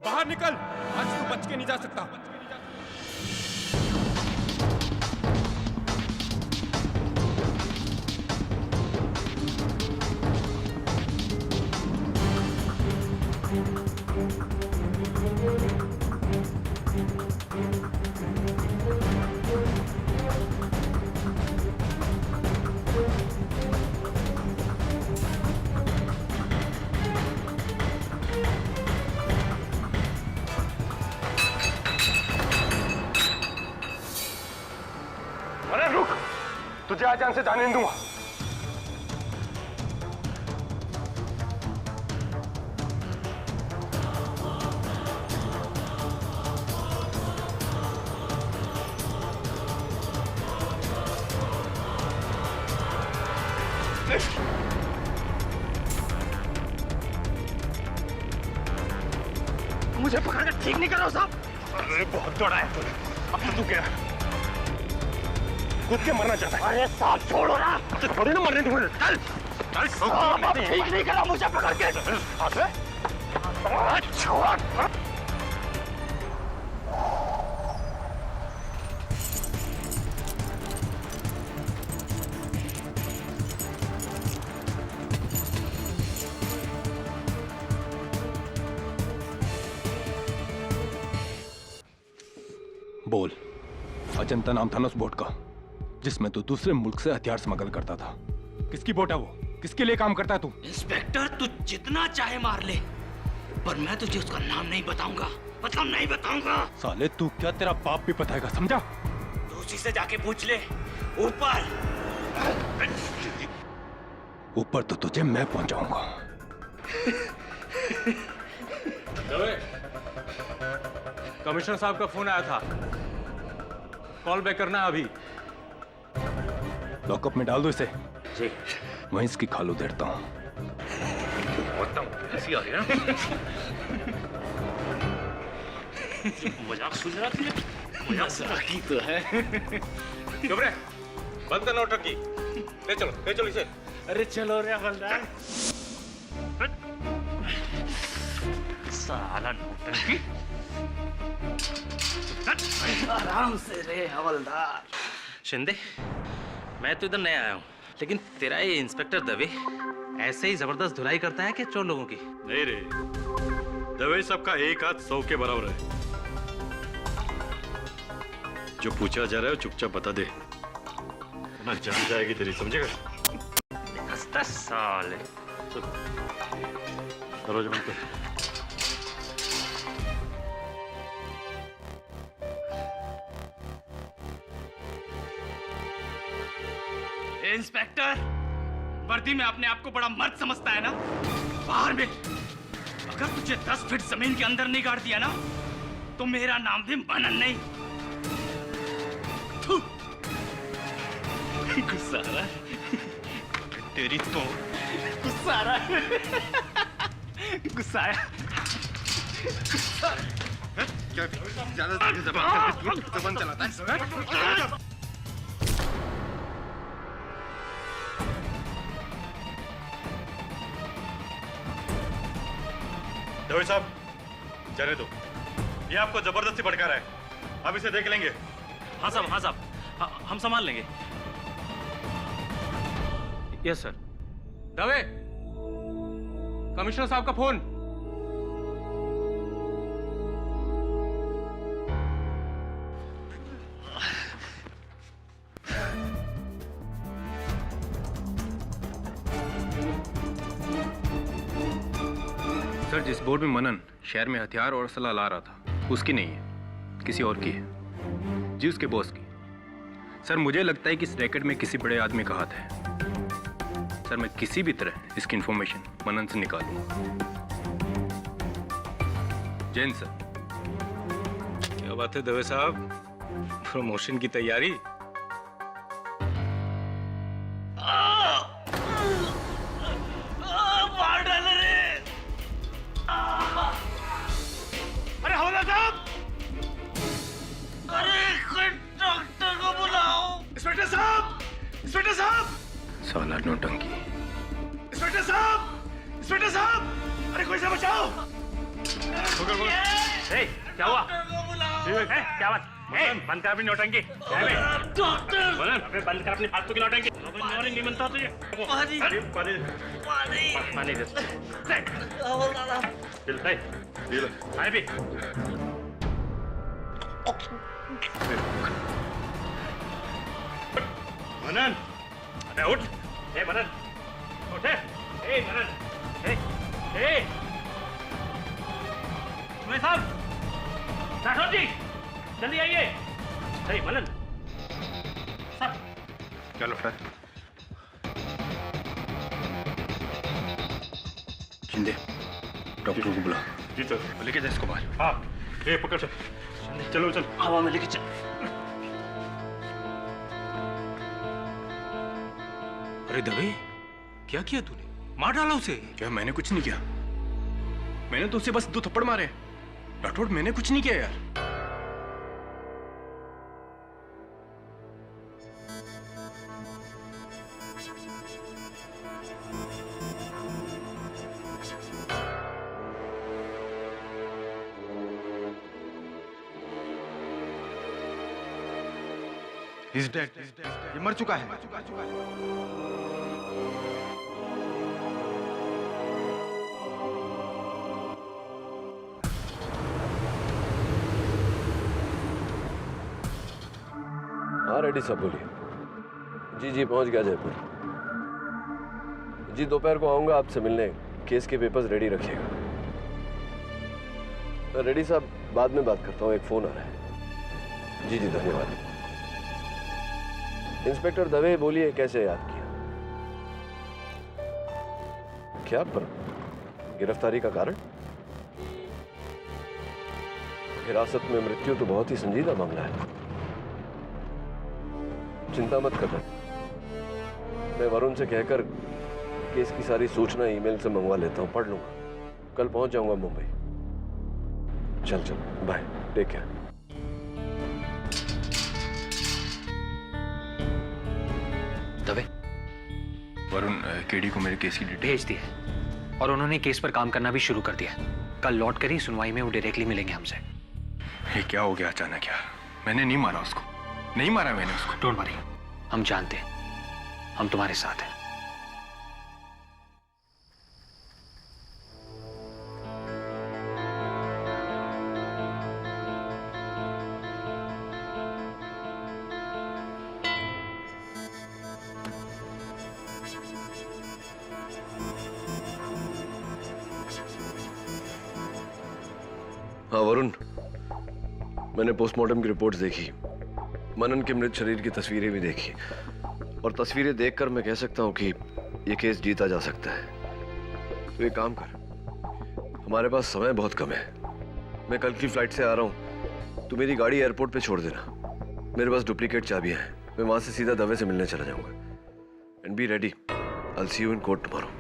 बाहर निकल, आज तू बच के नहीं जा सकता। अरे रुक, तुझे आज यहाँ से जाने नहीं दूंगा। मुझे पकड़कर ठीक नहीं करो साहब। अरे बहुत दौड़ा है तूने, अब तो तू क्या कूद के मरना चाहता है? अरे साहब छोड़ो ना। तो थोड़ी ना मरने दूंगा। चल चल, साहब अब ठीक नहीं करा मुझे पकड़ के। छोड़। बोल, अजंता नाम था ना उस बोट का जिसमें तू दूसरे मुल्क से हथियार स्मगल करता था। किसकी बोट है वो? किसके लिए काम करता है तू? इंस्पेक्टर तू जितना चाहे मार ले, पर मैं तुझे उसका नाम नहीं बताऊंगा। मतलब नहीं बताऊंगा। साले तू क्या, तेरा बाप भी बताएगा, समझा? तू उसी से जाके पूछ ले। ऊपर ऊपर तो तुझे मैं पहुंचाऊंगा। कमिश्नर साहब का फोन आया था, कॉल बैक करना अभी। लॉकअप में डाल दो इसे। जी। वहीं इसकी खाल उधेड़ता हूँ। ऐसी आ रही है ना? मजाक सुन रहा थी? मजाक ही तो है। चुप रहे, बंद कर नौटंकी। ले चलो इसे। अरे चलो रे हवलदार। साला नौटंकी। आराम से रे हवलदार। शिंदे, मैं तो इधर नया आया हूँ, लेकिन तेरा ये इंस्पेक्टर दवे ऐसे ही जबरदस्त धुलाई करता है कि चोर लोगों की? नहीं रे, दवे सबका एक हाथ 100 के बराबर है। जो पूछा जा रहा है चुपचाप बता दे, ना जान जाएगी तेरी, समझेगा? साले। दरवाजा बंद कर। इंस्पेक्टर, वर्दी में अपने आप को बड़ा मर्द समझता है ना? बाहर में अगर तुझे 10 फीट जमीन के अंदर नहीं गाड़ दिया ना, तो मेरा नाम भी मनन नहीं। थू। गुस्सा आ रहा है? तेरी तो गुस्सा आ रहा है। गुस्सा आया। क्या ज्यादा जबान चलाता है? दवे साहब, जाने दो, ये आपको जबरदस्ती भड़का रहा है, अब इसे देख लेंगे। हाँ साहब, हम संभाल लेंगे। Yes sir. दवे, कमिश्नर साहब का फोन। सर, जिस बोट में मनन शहर में हथियार और असला ला रहा था, उसकी नहीं है, किसी और की है। जी, उसके बॉस की। सर, मुझे लगता है कि इस रैकेट में किसी बड़े आदमी का हाथ है। सर, मैं किसी भी तरह इसकी इंफॉर्मेशन मनन से निकालूंगा। जैन सर। क्या बात है दवे साहब, प्रमोशन की तैयारी? मार डाले रे। अरे हवलदार साहब, अरे कोई डॉक्टर को बुलाओ। इंस्पेक्टर साहब, इंस्पेक्टर साहब, साला नौटंकी। इंस्पेक्टर साहब, इंस्पेक्टर साहब, अरे कोई से बचाओ। ए, क्या हुआ? ए, क्या बात? ए, बंद कर अपनी नौटंकी। मनन, अबे बंद कर अपनी फालतू की नौटंकी। नौटंकी नहीं बनता तुझे। पानी दे। दिल है। आए भी। मनन, अबे उठ। ए मनन, उठ। ए मनन, ए। तुम्हें साहब, राठौर जी, जल्दी आइए। ए मनन, साहब। क्या लफड़ा है? शिंदे, डॉक्टर को बुला। जी सर। लेके जा इसको बाहर। हाँ, ये पकड़ चल। चलो चल। हवा में लेके चल। अरे दवे, क्या किया तूने? मार डाला उसे। क्या मैंने कुछ नहीं किया? मैंने तो उसे बस 2 थप्पड़ मारे। राठौड़, मैंने कुछ नहीं किया यार। He's dead. ये मर चुका है। हाँ रेड्डी साहब बोलिए। जी जी पहुंच गया जयपुर। जी दोपहर को आऊँगा आपसे मिलने। केस के पेपर्स रेडी रखिएगा। रेड्डी साहब बाद में बात करता हूँ, एक फ़ोन आ रहा है। जी जी धन्यवाद। इंस्पेक्टर दवे बोलिए, कैसे याद किया? क्या पर गिरफ्तारी का कारण? हिरासत में मृत्यु तो बहुत ही संजीदा मामला है। चिंता मत करना, मैं वरुण से कहकर केस की सारी सूचना ईमेल से मंगवा लेता हूँ, पढ़ लूंगा। कल पहुंच जाऊंगा मुंबई। चल चल, bye, take care. Dave, Varun, KD को मेरे केस की डिटेल भेज दिए और उन्होंने केस पर काम करना भी शुरू कर दिया। कल लौट कर ही सुनवाई में वो डायरेक्टली मिलेंगे हमसे। ये क्या हो गया अचानक यार? मैंने नहीं मारा उसको, नहीं मारा मैंने उसको। डोंट वरी, हम जानते हैं, हम तुम्हारे साथ हैं। हाँ वरुण, मैंने पोस्टमार्टम की रिपोर्ट्स देखी, मनन के मृत शरीर की तस्वीरें भी देखी, और तस्वीरें देखकर मैं कह सकता हूँ कि ये केस जीता जा सकता है। तो एक काम कर, हमारे पास समय बहुत कम है। मैं कल की फ्लाइट से आ रहा हूँ, तू मेरी गाड़ी एयरपोर्ट पे छोड़ देना। मेरे पास डुप्लीकेट चाबियां हैं, मैं वहां से सीधा दवे से मिलने चला जाऊंगा। And be ready, I will see you in court tomorrow.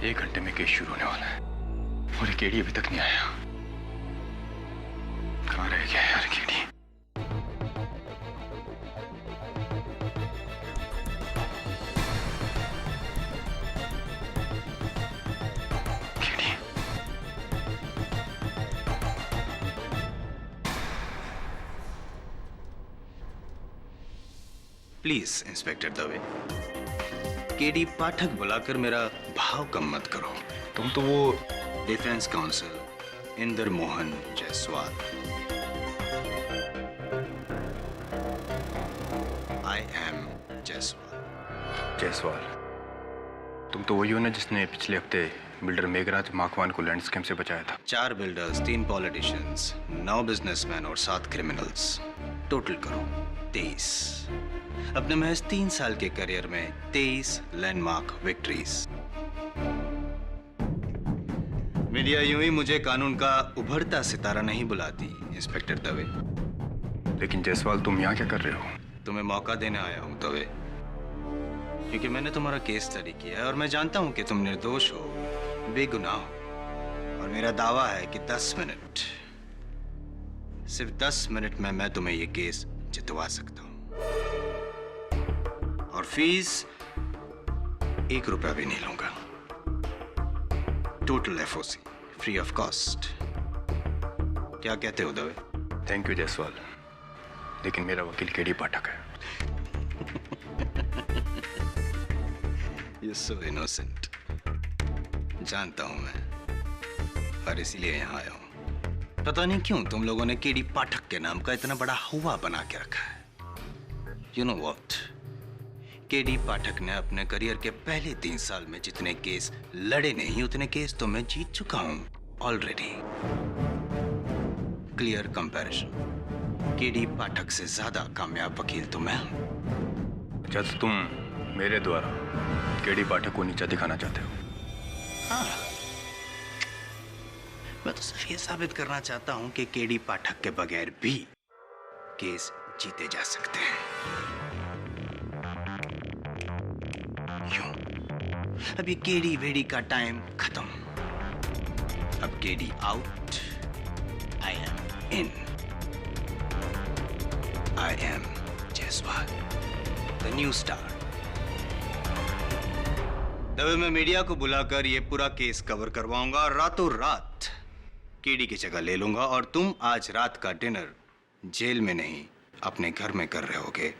एक घंटे में केस शुरू होने वाला है और ये केडी अभी तक नहीं आया। कहाँ रह गया यार KD? KD, please inspector Dave, KD Pathak बुलाकर मेरा भाव कम मत करो। तुम तो वो defence counsel Inder Mohan Jaiswal. I am Jaiswal. Jaiswal, तुम तो वही हो ना जिसने पिछले हफ्ते बिल्डर मेघराज माकवान को लैंड स्कैम से बचाया था। 4 बिल्डर्स, 3 पॉलिटिशियंस, 9 बिजनेसमैन और 7 क्रिमिनल्स, टोटल करो 23। अपने महज 3 साल के करियर में 23 लैंडमार्क विक्ट्रीज। मीडिया यूं ही मुझे कानून का उभरता सितारा नहीं बुलाती इंस्पेक्टर दवे। लेकिन जायसवाल, तुम यहाँ क्या कर रहे हो? तुम्हें मौका देने आया हूं दवे, क्योंकि मैंने तुम्हारा केस स्टडी किया है और मैं जानता हूं कि तुम निर्दोष हो, बेगुनाह हो। और मेरा दावा है कि 10 मिनट, सिर्फ 10 मिनट में मैं तुम्हें ये केस जितवा सकता हूं। और फीस 1 रुपया भी नहीं लूंगा। Total FOC free of cost. क्या कहते हो दवे? थैंक यू जायसवाल, लेकिन मेरा वकील केडी पाठक है। You're so innocent। जानता हूं मैं, और इसीलिए यहां आया हूं। पता नहीं क्यों तुम लोगों ने केडी पाठक के नाम का इतना बड़ा हुआ बना के रखा है। You know what? केडी पाठक ने अपने करियर के पहले 3 साल में जितने केस लड़े नहीं, उतने केस तो मैं जीत चुका हूं ऑलरेडी। Clear comparison. केडी पाठक से ज्यादा कामयाब वकील तो मैं हूं। अच्छा, तो तुम मेरे द्वारा केडी पाठक को नीचा दिखाना चाहते हो? हाँ, मैं तो सिर्फ ये साबित करना चाहता हूं कि केडी पाठक के बगैर भी केस जीते जा सकते हैं। क्यों? अब ये केडी वेडी का टाइम खत्म। अब KD out, I am in. I am Jaiswal, the new star. तभी मैं मीडिया को बुलाकर ये पूरा केस कवर करवाऊंगा और रातों रात केडी की जगह ले लूंगा। और तुम आज रात का डिनर जेल में नहीं, अपने घर में कर रहे होगे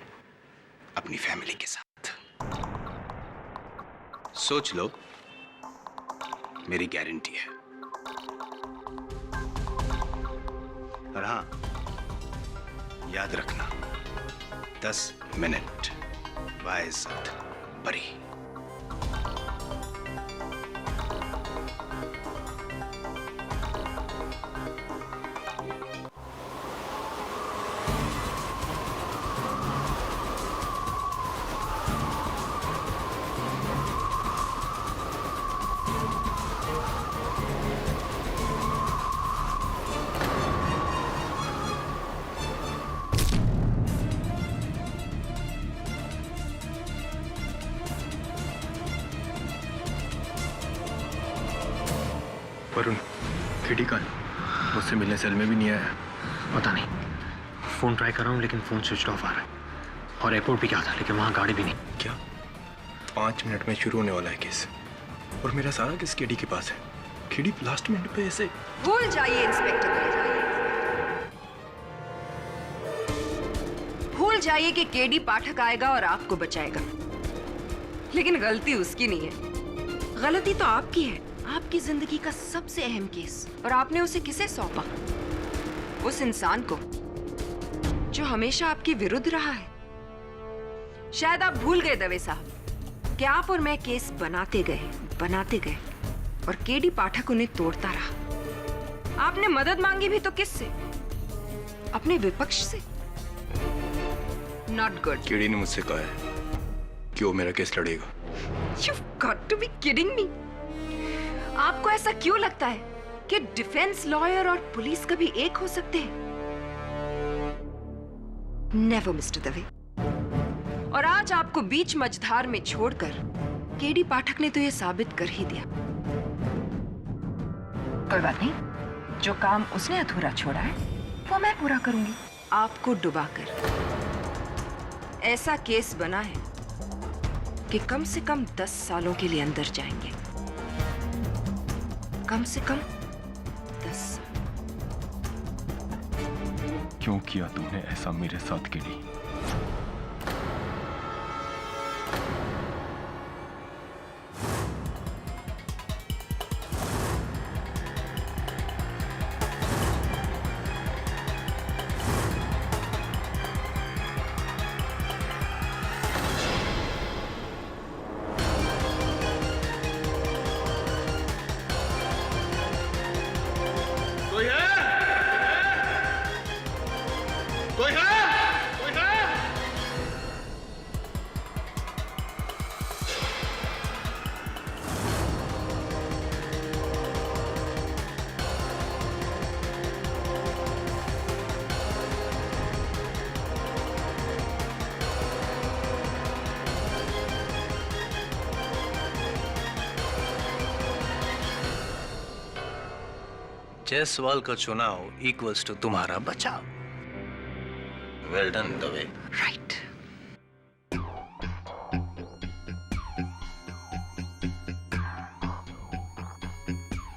अपनी फैमिली के साथ। सोच लो, मेरी गारंटी है। और हाँ, याद रखना, 10 मिनट बाइज्जत बरी। वरुण, केडी कहाँ है? मुझसे मिलने सेल में भी नहीं आया। पता नहीं, फोन ट्राई कर रहा हूँ लेकिन फोन स्विच ऑफ आ रहा है। और एयरपोर्ट भी क्या था, लेकिन वहाँ गाड़ी भी नहीं। क्या? 5 मिनट में शुरू होने वाला है केस, और मेरा सारा केस केडी के पास है। केडी लास्ट मिनट पे ऐसे। भूल जाइए इंस्पेक्टर, भूल जाइए कि केडी पाठक आएगा और आपको बचाएगा। लेकिन गलती उसकी नहीं है, गलती तो आपकी है। आपकी जिंदगी का सबसे अहम केस, और आपने उसे किसे सौंपा? उस इंसान को जो हमेशा आपके विरुद्ध रहा है। शायद आप भूल गए दवे साहब कि आप और मैं केस बनाते गए और केडी पाठक उन्हें तोड़ता रहा। आपने मदद मांगी भी तो किससे? अपने विपक्ष से। Not good. केडी ने मुझसे कहा है कि वो मेरा केस लड़ेगा। You've got to be kidding me। आपको ऐसा क्यों लगता है कि डिफेंस लॉयर और पुलिस कभी एक हो सकते हैं? Never mister Dave. और आज आपको बीच मझधार में छोड़कर केडी पाठक ने तो यह साबित कर ही दिया। कोई बात नहीं, जो काम उसने अधूरा छोड़ा है वो मैं पूरा करूंगी। आपको डुबाकर ऐसा केस बना है कि कम से कम 10 सालों के लिए अंदर जाएंगे। कम से कम 10 साल। क्यों किया तुमने ऐसा मेरे साथ केडी? जायसवाल का चुनाव इक्वल्स टू तुम्हारा बचाव। Well done Dave. Right.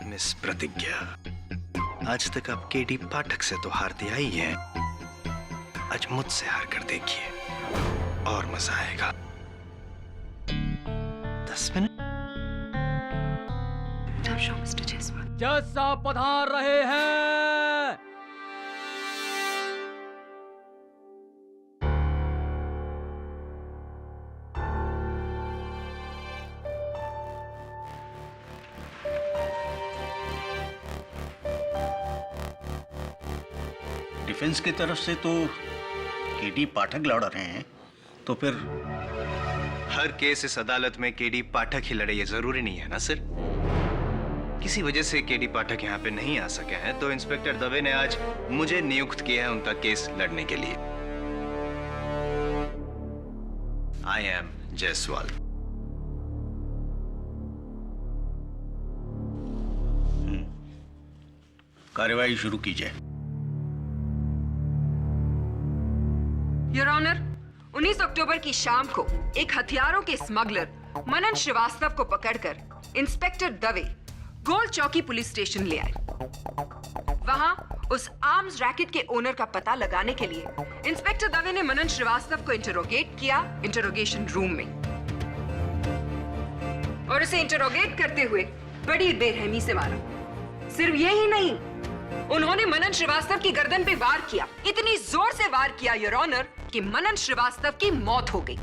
Miss प्रतिज्ञा, आज तक आप केडी पाठक से तो हारती आई हैं, आज मुझसे हार कर देखिए और मजा आएगा। 10 मिनट। मिस्टर जायसवाल। जज साहब पधार रहे हैं। डिफेंस की तरफ से तो केडी पाठक लड़ रहे हैं, तो फिर हर केस इस अदालत में केडी पाठक ही लड़े ये जरूरी नहीं है ना सर। किसी वजह से केडी पाठक यहाँ पे नहीं आ सके हैं, तो इंस्पेक्टर दवे ने आज मुझे नियुक्त किया है उनका केस लड़ने के लिए। आई एम जायसवाल। कार्यवाही शुरू कीजिए। योर ऑनर, 19 अक्टूबर की शाम को एक हथियारों के स्मगलर मनन श्रीवास्तव को पकड़कर इंस्पेक्टर दवे गोल चौकी पुलिस स्टेशन ले आए। वहां उस आर्म्स रैकेट के ओनर का पता लगाने के लिए इंस्पेक्टर दवे ने मनन श्रीवास्तव को इंटरोगेट किया इंटरोगेशन रूम में, और उसे इंटरोगेट करते हुए बड़ी बेरहमी से मारा। सिर्फ यही नहीं, उन्होंने मनन श्रीवास्तव की गर्दन पे वार किया, इतनी जोर से वार किया योर ऑनर कि मनन श्रीवास्तव की मौत हो गई।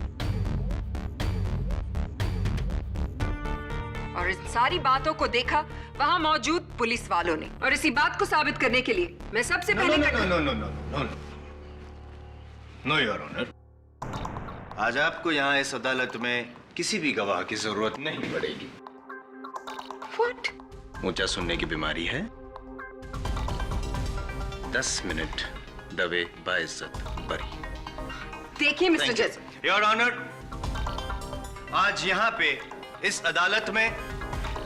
और इन सारी बातों को देखा वहां मौजूद पुलिस वालों ने, और इसी बात को साबित करने के लिए मैं सबसे पहले नो योर ऑनर, आज आपको यहाँ इस अदालत में किसी भी गवाह की जरूरत नहीं पड़ेगी। What? ऊंचा सुनने की बीमारी है। 10 मिनट दवे बाइज्जत बरी। देखिए मिस्टर जज। योर ऑनर, आज यहाँ पे इस अदालत में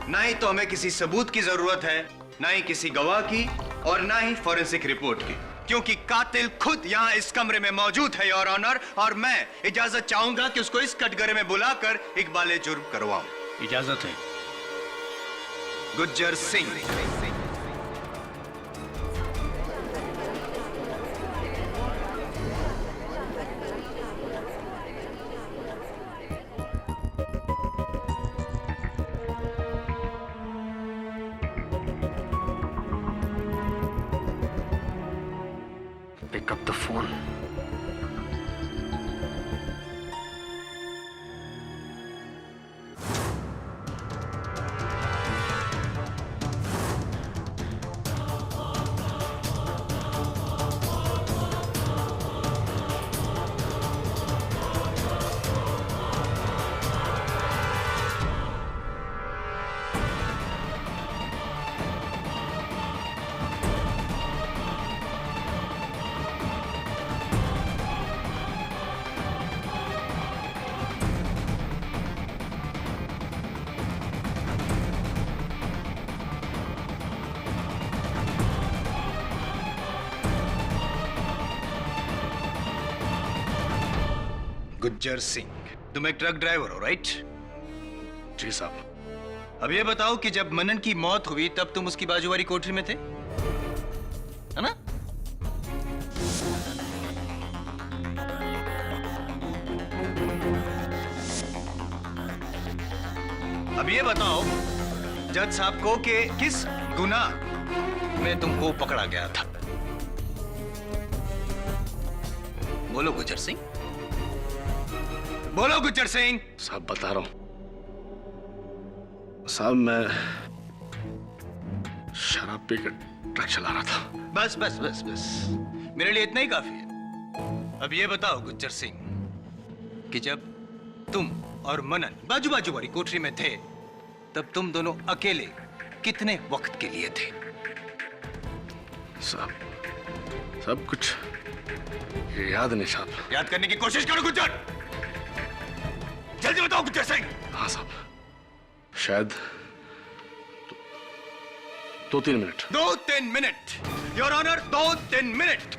ना ही तो हमें किसी सबूत की जरूरत है, ना ही किसी गवाह की, और ना ही फॉरेंसिक रिपोर्ट की, क्योंकि कातिल खुद यहाँ इस कमरे में मौजूद है योर ऑनर, और मैं इजाजत चाहूंगा कि उसको इस कटघरे में बुलाकर इकबाले जुर्म करवाऊं। इजाजत है। Gujjar Singh. Pick up the phone. Gujjar Singh, तुम एक ट्रक ड्राइवर हो, राइट? जी साहब। अब ये बताओ कि जब मनन की मौत हुई तब तुम उसकी बाजू वाली कोठरी में थे, है ना? अब ये बताओ जज साहब को कि किस गुनाह में तुमको पकड़ा गया था? बोलो गुज्जर सिंह, बोलो गुज्जर सिंह। साहब बता रहा हूं साहब, मैं शराब पीकर ट्रक चला रहा था। बस बस बस बस, मेरे लिए इतना ही काफी है। अब ये बताओ गुज्जर सिंह कि जब तुम और मनन बाजू बाजू वाली कोठरी में थे तब तुम दोनों अकेले कितने वक्त के लिए थे? साहब सब कुछ याद नहीं साहब। याद करने की कोशिश करो गुज्जर, जल्दी बताओ गुज्जर सिंह। हाँ साहब, शायद 2-3 minute. 2-3 minute your honour, 2-3 minute.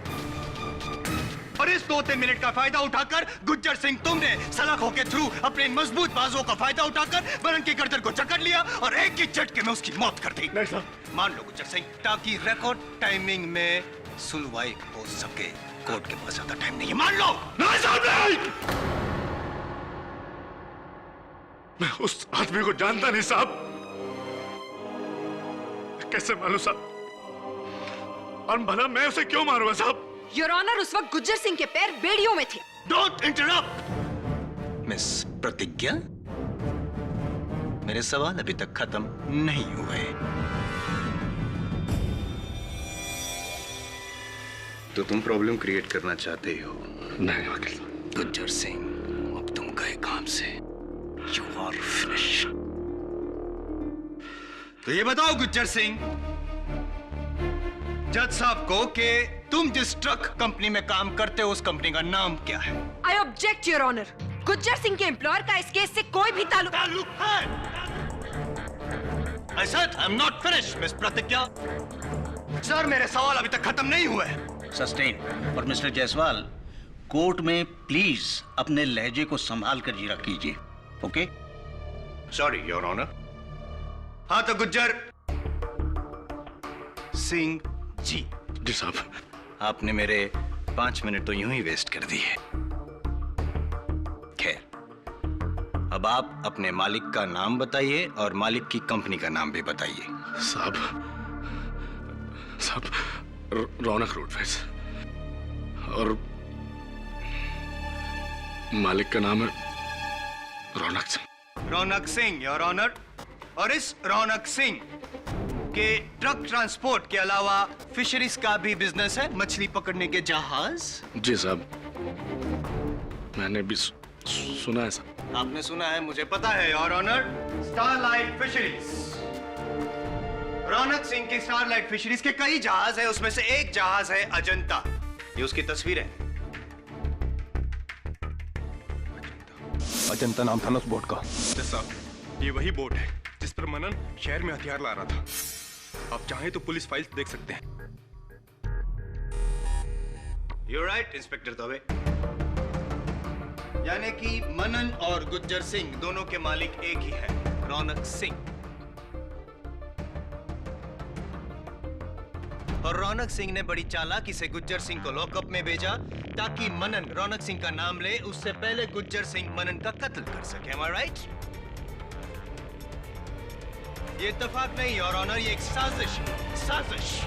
और इस 2-3 मिनट का फायदा उठाकर गुज्जर सिंह तुमने सलाखों के थ्रू अपने इन मजबूत बाजों का फायदा उठाकर मनन की गर्दन को जकड़ लिया और एक ही झटके में उसकी मौत कर दी। नहीं साहब। मान लो गुज्जर सिंह, ताकि रिकॉर्ड टाइमिंग में सुनवाई हो सके। कोर्ट के पास ज्यादा टाइम नहीं है, मान लो। नहीं साहब, नहीं। मैं उस आदमी को जानता नहीं साहब। कैसे मालूम साहब? और भला मैं उसे क्यों मारूंगा साहब? योर ऑनर, उस वक्त गुज्जर सिंह के पैर बेड़ियों में थे। डोंट इंटरप्ट मिस प्रतिज्ञा। मेरे सवाल अभी तक खत्म नहीं हुए। तो तुम प्रॉब्लम क्रिएट करना चाहते हो? नहीं वकील साहब। गुज्जर सिंह, अब तुम गए काम से। You are finished. तो ये बताओ गुज्जर सिंह, जज साहब को कि तुम जिस ट्रक कंपनी में काम करते हो उस कंपनी का नाम क्या है? I object your honour. Gujjar Singh के एम्प्लॉयर का इस केस से कोई भी ताल्लुक है। I said I'm not finished, miss प्रतिज्ञा। सर, मेरे सवाल अभी तक खत्म नहीं हुए। सस्टेन। और मिस्टर जायसवाल, कोर्ट में प्लीज अपने लहजे को संभाल कर जीरा कीजिए, ओके? Sorry your honour. हाँ तो गुज्जर सिंह जी। जी साहब। आपने मेरे 5 मिनट तो यूं ही वेस्ट कर दिए। खैर, अब आप अपने मालिक का नाम बताइए और मालिक की कंपनी का नाम भी बताइए। साहब रौनक रोडवेज, और मालिक का नाम है रौनक सिंह। रौनक सिंह योर ऑनर। और इस रौनक सिंह के ट्रक ट्रांसपोर्ट के अलावा फिशरीज का भी बिजनेस है, मछली पकड़ने के जहाज। जी साहब, मैंने भी सुना है साहब। आपने सुना है, मुझे पता है your honour. Starlight Fisheries. Raunak Singh की स्टारलाइट फिशरीज के कई जहाज है, उसमें से एक जहाज है अजंता। ये उसकी तस्वीर है। अजंता नाम था ना उस बोट का। साहब, ये वही बोट है जिस पर मनन शहर में हथियार ला रहा था। आप चाहें तो पुलिस फाइल्स देख सकते हैं। You're right, inspector Dave. यानी कि मनन और गुज्जर सिंह दोनों के मालिक एक ही हैं, रौनक सिंह। और रौनक सिंह ने बड़ी चालाकी से गुज्जर सिंह को लॉकअप में भेजा ताकि मनन रौनक सिंह का नाम ले, उससे पहले गुज्जर सिंह मनन का कत्ल कर सके। Am I right? ये इत्तेफाक नहीं योर ऑनर, ये एक साजिश है, साजिश।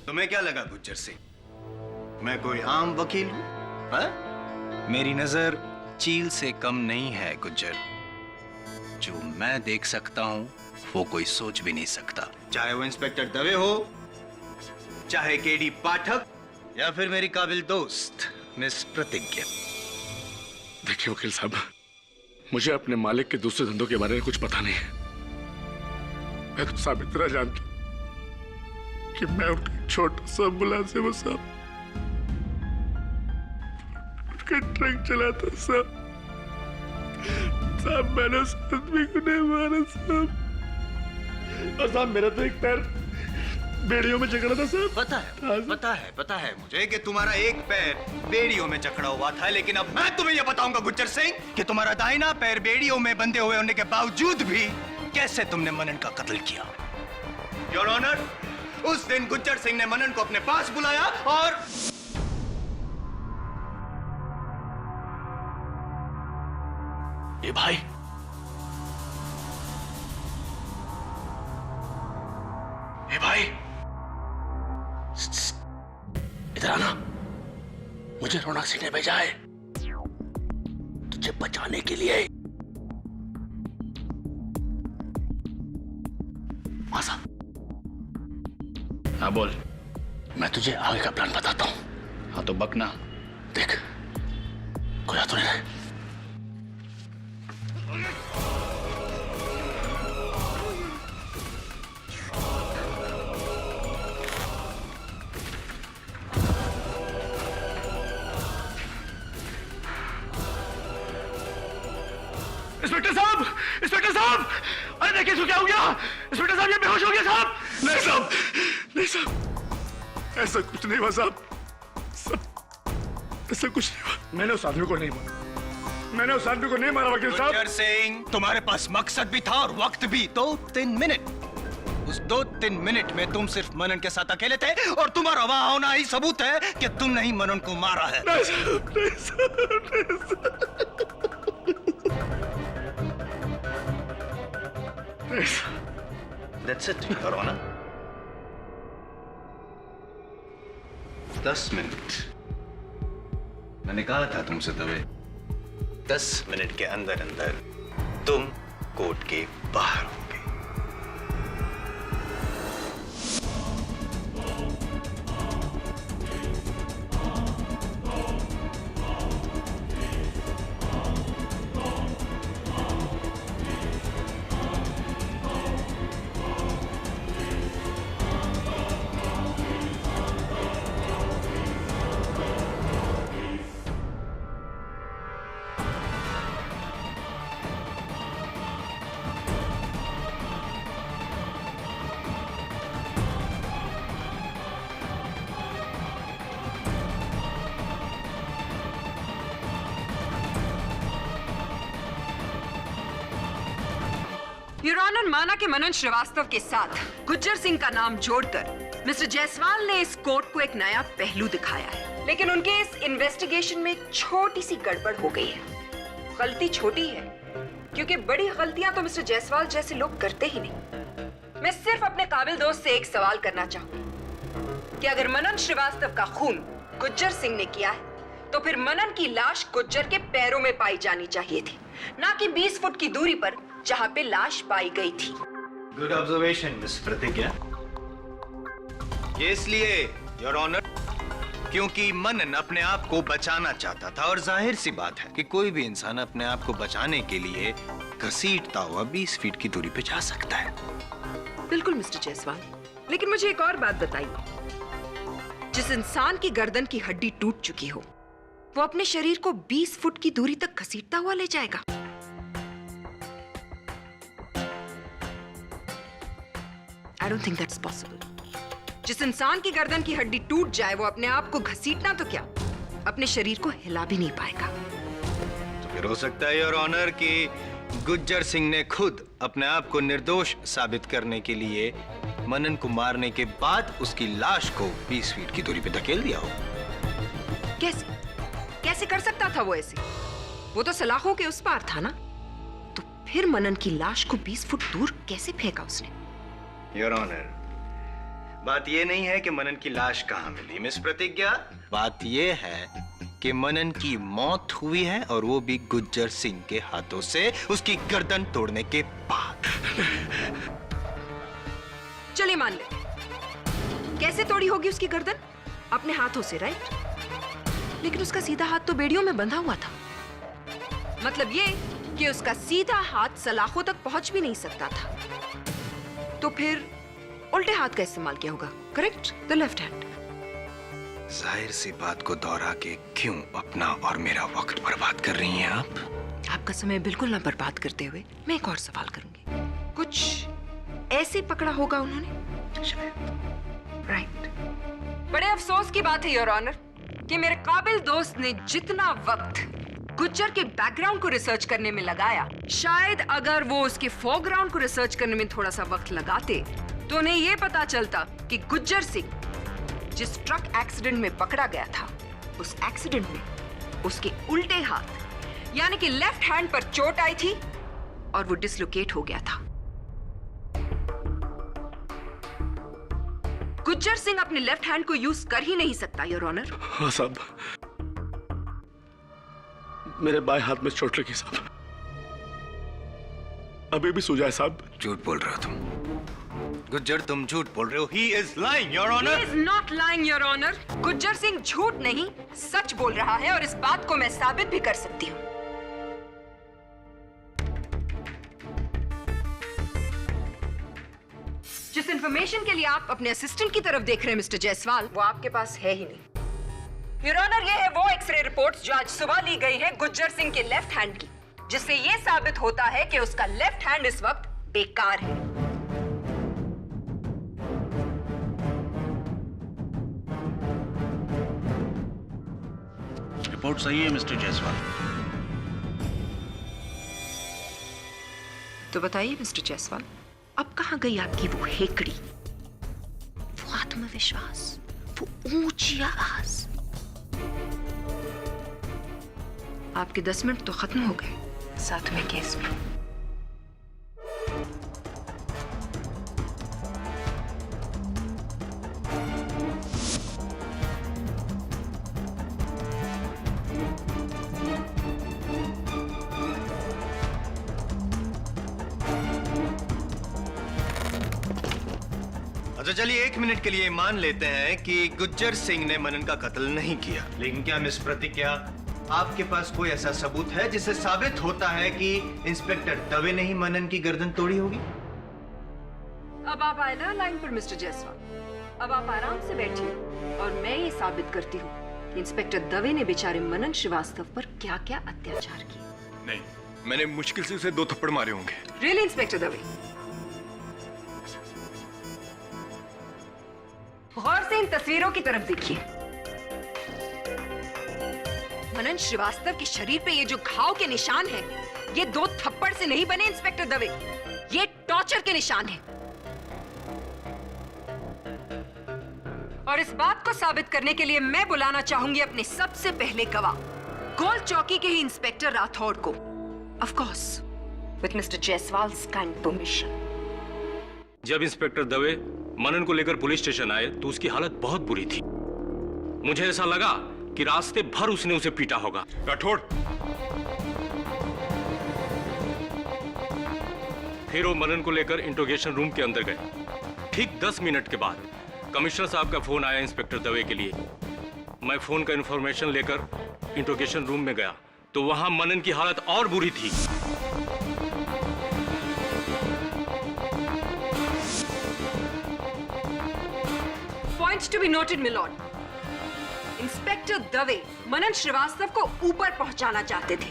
तुम्हें क्या लगा गुज्जर सिंह, मैं कोई आम वकील हूं? हाँ? मेरी नजर चील से कम नहीं है गुज्जर। जो मैं देख सकता हूं वो कोई सोच भी नहीं सकता, चाहे वो इंस्पेक्टर दवे हो, चाहे केडी पाठक, या फिर मेरी काबिल दोस्त मिस प्रतिज्ञा। देखिए वकील साहब, मुझे अपने मालिक के दूसरे धंधों के बारे में कुछ पता नहीं है। मैं तो साहब इतना जानता कि मैं उनका छोटा सा मुलाजिम हूं साहब, उनका ट्रक चलाता साहब। साहब मैंने उस आदमी को नहीं मारा साहब, और साहब मेरा तो एक पैर बेड़ियों में जकड़ा था साहब। पता है मुझे कि तुम्हारा एक पैर बेड़ियों में जकड़ा हुआ था, लेकिन अब मैं तुम्हें यह बताऊंगा गुज्जर सिंह कि तुम्हारा दाहिना पैर बेड़ियों में बंधे हुए होने के बावजूद भी कैसे तुमने मनन का कत्ल किया। योर ऑनर, उस दिन गुज्जर सिंह ने मनन को अपने पास बुलाया और ए भाई, ए भाई, इधर आना, मुझे रौनक सिंह ने भेजा है। मुझे बचाने के लिए। मासा, हाँ बोल। मैं तुझे आगे का प्लान बताता हूँ। हाँ तो बकना। देख, कोई आ तो नहीं रहा। इंस्पेक्टर साहब! इंस्पेक्टर साहब! अरे देखिए इसको क्या हो गया? इंस्पेक्टर साहब ये बेहोश हो गया साहब! नहीं साहब! नहीं साहब! ऐसा कुछ नहीं हुआ साहब। ऐसा कुछ नहीं हुआ। मैंने उस आदमी को नहीं मारा। मैंने उस आदमी को नहीं मारा वकील साहब। गुज्जर सिंह, तुम्हारे पास मकसद भी था और वक्त भी। 2-3 मिनट। उस 2-3 मिनट में तुम सिर्फ मनन के साथ अकेले थे और तुम्हारा वहां होना ही सबूत है कि तुमने ही मनन को मारा है। नहीं साहब, नहीं साहब, नहीं साहब। That's it, Your Honor. 10 minute. मैंने कहा था तुमसे तभी। 10 मिनट के अंदर अंदर तुम कोर्ट के बाहर होगे। योर ऑनर, माना कि मनन श्रीवास्तव के साथ गुज्जर सिंह का नाम जोड़कर मिस्टर जायसवाल ने इस कोर्ट को एक नया पहलू दिखाया है, लेकिन उनके इस इन्वेस्टिगेशन में एक छोटी सी गड़बड़ हो गई है। गलती छोटी है क्योंकि बड़ी गलतियां तो मिस्टर जायसवाल जैसे लोग करते ही नहीं। मैं सिर्फ अपने काबिल दोस्त से एक सवाल करना चाहूंगी कि अगर मनन श्रीवास्तव का खून गुज्जर सिंह ने किया है तो फिर मनन की लाश गुज्जर के पैरों में पाई जानी चाहिए थी, ना कि 20 फुट की दूरी पर जहां पे लाश पाई गई थी। गुड ऑब्जर्वेशन मिस प्रतिज्ञा। ये इसलिए योर ऑनर क्योंकि मनन अपने आप को बचाना चाहता था और जाहिर सी बात है कि कोई भी इंसान अपने आप को बचाने के लिए घसीटता हुआ 20 फीट की दूरी पे जा सकता है। बिल्कुल मिस्टर जायसवाल, लेकिन मुझे एक और बात बताइए। जिस इंसान की गर्दन की हड्डी टूट चुकी हो वो अपने शरीर को 20 फुट की दूरी तक घसीटता हुआ ले जाएगा? I don't think that's possible. जिस इंसान की गर्दन की हड्डी टूट जाए वो अपने आप को घसीटना तो क्या, अपने शरीर को हिला भी नहीं पाएगा। तो फिर हो सकता है योर ऑनर कि गुज्जर सिंह ने खुद अपने आप को निर्दोष साबित करने के लिए मनन को मारने के बाद उसकी लाश को 20 फीट की दूरी पे धकेल दिया हो। कैसे कैसे कर सकता था वो ऐसे? वो तो सलाखों के उस पार था ना। तो फिर मनन की लाश को 20 फुट दूर कैसे फेंका उसने? योर ऑनर, बात यह नहीं है कि मनन की लाश कहां मिली मिस प्रतिज्ञा। बात यह है कि मनन की मौत हुई है और वो भी गुज्जर सिंह के हाथों से उसकी गर्दन तोड़ने के बाद। चलिए मान ले, कैसे तोड़ी होगी उसकी गर्दन? अपने हाथों से, राइट? लेकिन उसका सीधा हाथ तो बेड़ियों में बंधा हुआ था। मतलब ये कि उसका सीधा हाथ सलाखों तक पहुंच भी नहीं सकता था। तो फिर उल्टे हाथ का इस्तेमाल किया होगा, करेक्ट? The left hand. जाहिर सी बात को दोहरा के क्यों अपना और मेरा वक्त बर्बाद कर रही हैं आप? आपका समय बिल्कुल ना बर्बाद करते हुए मैं एक और सवाल करूंगी। कुछ ऐसे पकड़ा होगा उन्होंने, राइट? बड़े अफसोस की बात है योर ऑनर कि मेरे काबिल दोस्त ने जितना वक्त गुज्जर के बैकग्राउंड को रिसर्च करने में लगाया, शायद अगर वो उसके फोरग्राउंड को रिसर्च करने में थोड़ा सा वक्त लगाते तो उन्हें यह पता चलता कि गुज्जर सिंह जिस ट्रक एक्सीडेंट में पकड़ा गया था, उस एक्सीडेंट में उसके उल्टे हाथ यानी कि लेफ्ट हैंड पर चोट आई थी और वो डिसलोकेट हो गया था। गुज्जर सिंह अपने लेफ्ट हैंड को यूज कर ही नहीं सकता योर ऑनर। हाँ साहब, मेरे बाएं हाथ में चोट लगी साहब, अभी भी सूजा है साहब। झूठ बोल रहे हो तुम गुज्जर, तुम झूठ बोल रहे हो। He is lying, Your Honor. He is not lying, Your Honor. Gujjar Singh झूठ नहीं सच बोल रहा है और इस बात को मैं साबित भी कर सकती हूँ। जिस इंफॉर्मेशन के लिए आप अपने असिस्टेंट की तरफ देख रहे हैं मिस्टर जायसवाल, वो आपके पास है ही नहीं। योर ऑनर, ये है वो एक्सरे रिपोर्ट्स जो आज सुबह ली गई है गुज्जर सिंह के लेफ्ट हैंड की, जिससे ये साबित होता है कि उसका लेफ्ट हैंड इस वक्त बेकार है। रिपोर्ट सही है मिस्टर जायसवाल। तो बताइए मिस्टर जायसवाल, अब कहां गई आपकी वो हेकड़ी, वो आत्मविश्वास, वो ऊंची आवाज? आपके 10 मिनट तो खत्म हो गए, साथ में केस भी। अच्छा चलिए 1 मिनट के लिए मान लेते हैं कि गुज्जर सिंह ने मनन का कत्ल नहीं किया, लेकिन क्या मिस प्रतिज्ञा आपके पास कोई ऐसा सबूत है जिससे साबित होता है कि इंस्पेक्टर दवे ने ही मनन की गर्दन तोड़ी होगी? अब आप आए ना लाइन पर मिस्टर जायसवाल, अब आप आराम से बैठिए और मैं ये साबित करती हूँ कि इंस्पेक्टर दवे ने बेचारे मनन श्रीवास्तव पर क्या क्या अत्याचार किए। नहीं, मैंने मुश्किल से उसे 2 थप्पड़ मारे होंगे। Really inspector Dave? गौर से इन तस्वीरों की तरफ देखिए। मनन श्रीवास्तव के शरीर पे ये जो घाव के निशान हैं, ये 2 थप्पड़ से नहीं बने इंस्पेक्टर दवे, ये टॉर्चर के निशान हैं। और इस बात को साबित करने के लिए मैं बुलाना चाहूंगी अपने सबसे पहले गवाह, गोल चौकी के ही इंस्पेक्टर राठौड़ को, of course with mister Jaiswal's kind permission. जब इंस्पेक्टर दवे मनन को लेकर पुलिस स्टेशन आए तो उसकी हालत बहुत बुरी थी। मुझे ऐसा लगा कि रास्ते भर उसने उसे पीटा होगा। राठौड़, फिर वो मनन को लेकर इंट्रोगेशन रूम के अंदर गए। ठीक 10 मिनट के बाद कमिश्नर साहब का फोन आया इंस्पेक्टर दवे के लिए। मैं फोन का इंफॉर्मेशन लेकर इंट्रोगेशन रूम में गया तो वहां मनन की हालत और बुरी थी। Points to be noted, my lord. Inspector Dave Manan Srivastava को ऊपर पहुंचाना चाहते थे,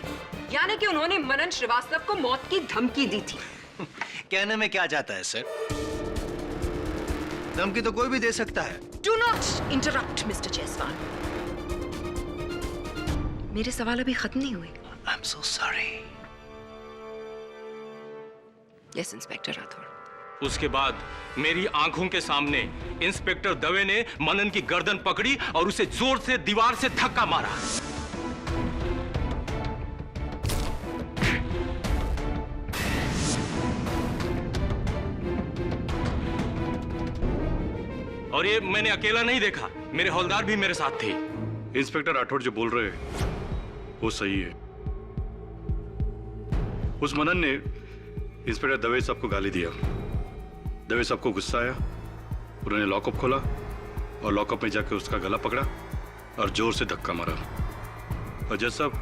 यानी कि उन्होंने मनन श्रीवास्तव को मौत की धमकी दी थी। कहने में क्या जाता है सर, धमकी तो कोई भी दे सकता है। Do not interrupt, mister Jaiswal. मेरे सवाल अभी खत्म नहीं हुए। I'm so sorry. Yes, inspector Rathore. उसके बाद मेरी आंखों के सामने इंस्पेक्टर दवे ने मनन की गर्दन पकड़ी और उसे जोर से दीवार से धक्का मारा। और ये मैंने अकेला नहीं देखा, मेरे हौलदार भी मेरे साथ थे। इंस्पेक्टर राठौड़ जो बोल रहे हैं वो सही है। उस मनन ने इंस्पेक्टर दवे साहब को गाली दिया। दवे साहब को गुस्सा आया, उन्होंने लॉकअप खोला और लॉकअप में जाकर उसका गला पकड़ा और जोर से धक्का मारा। और जज साहब,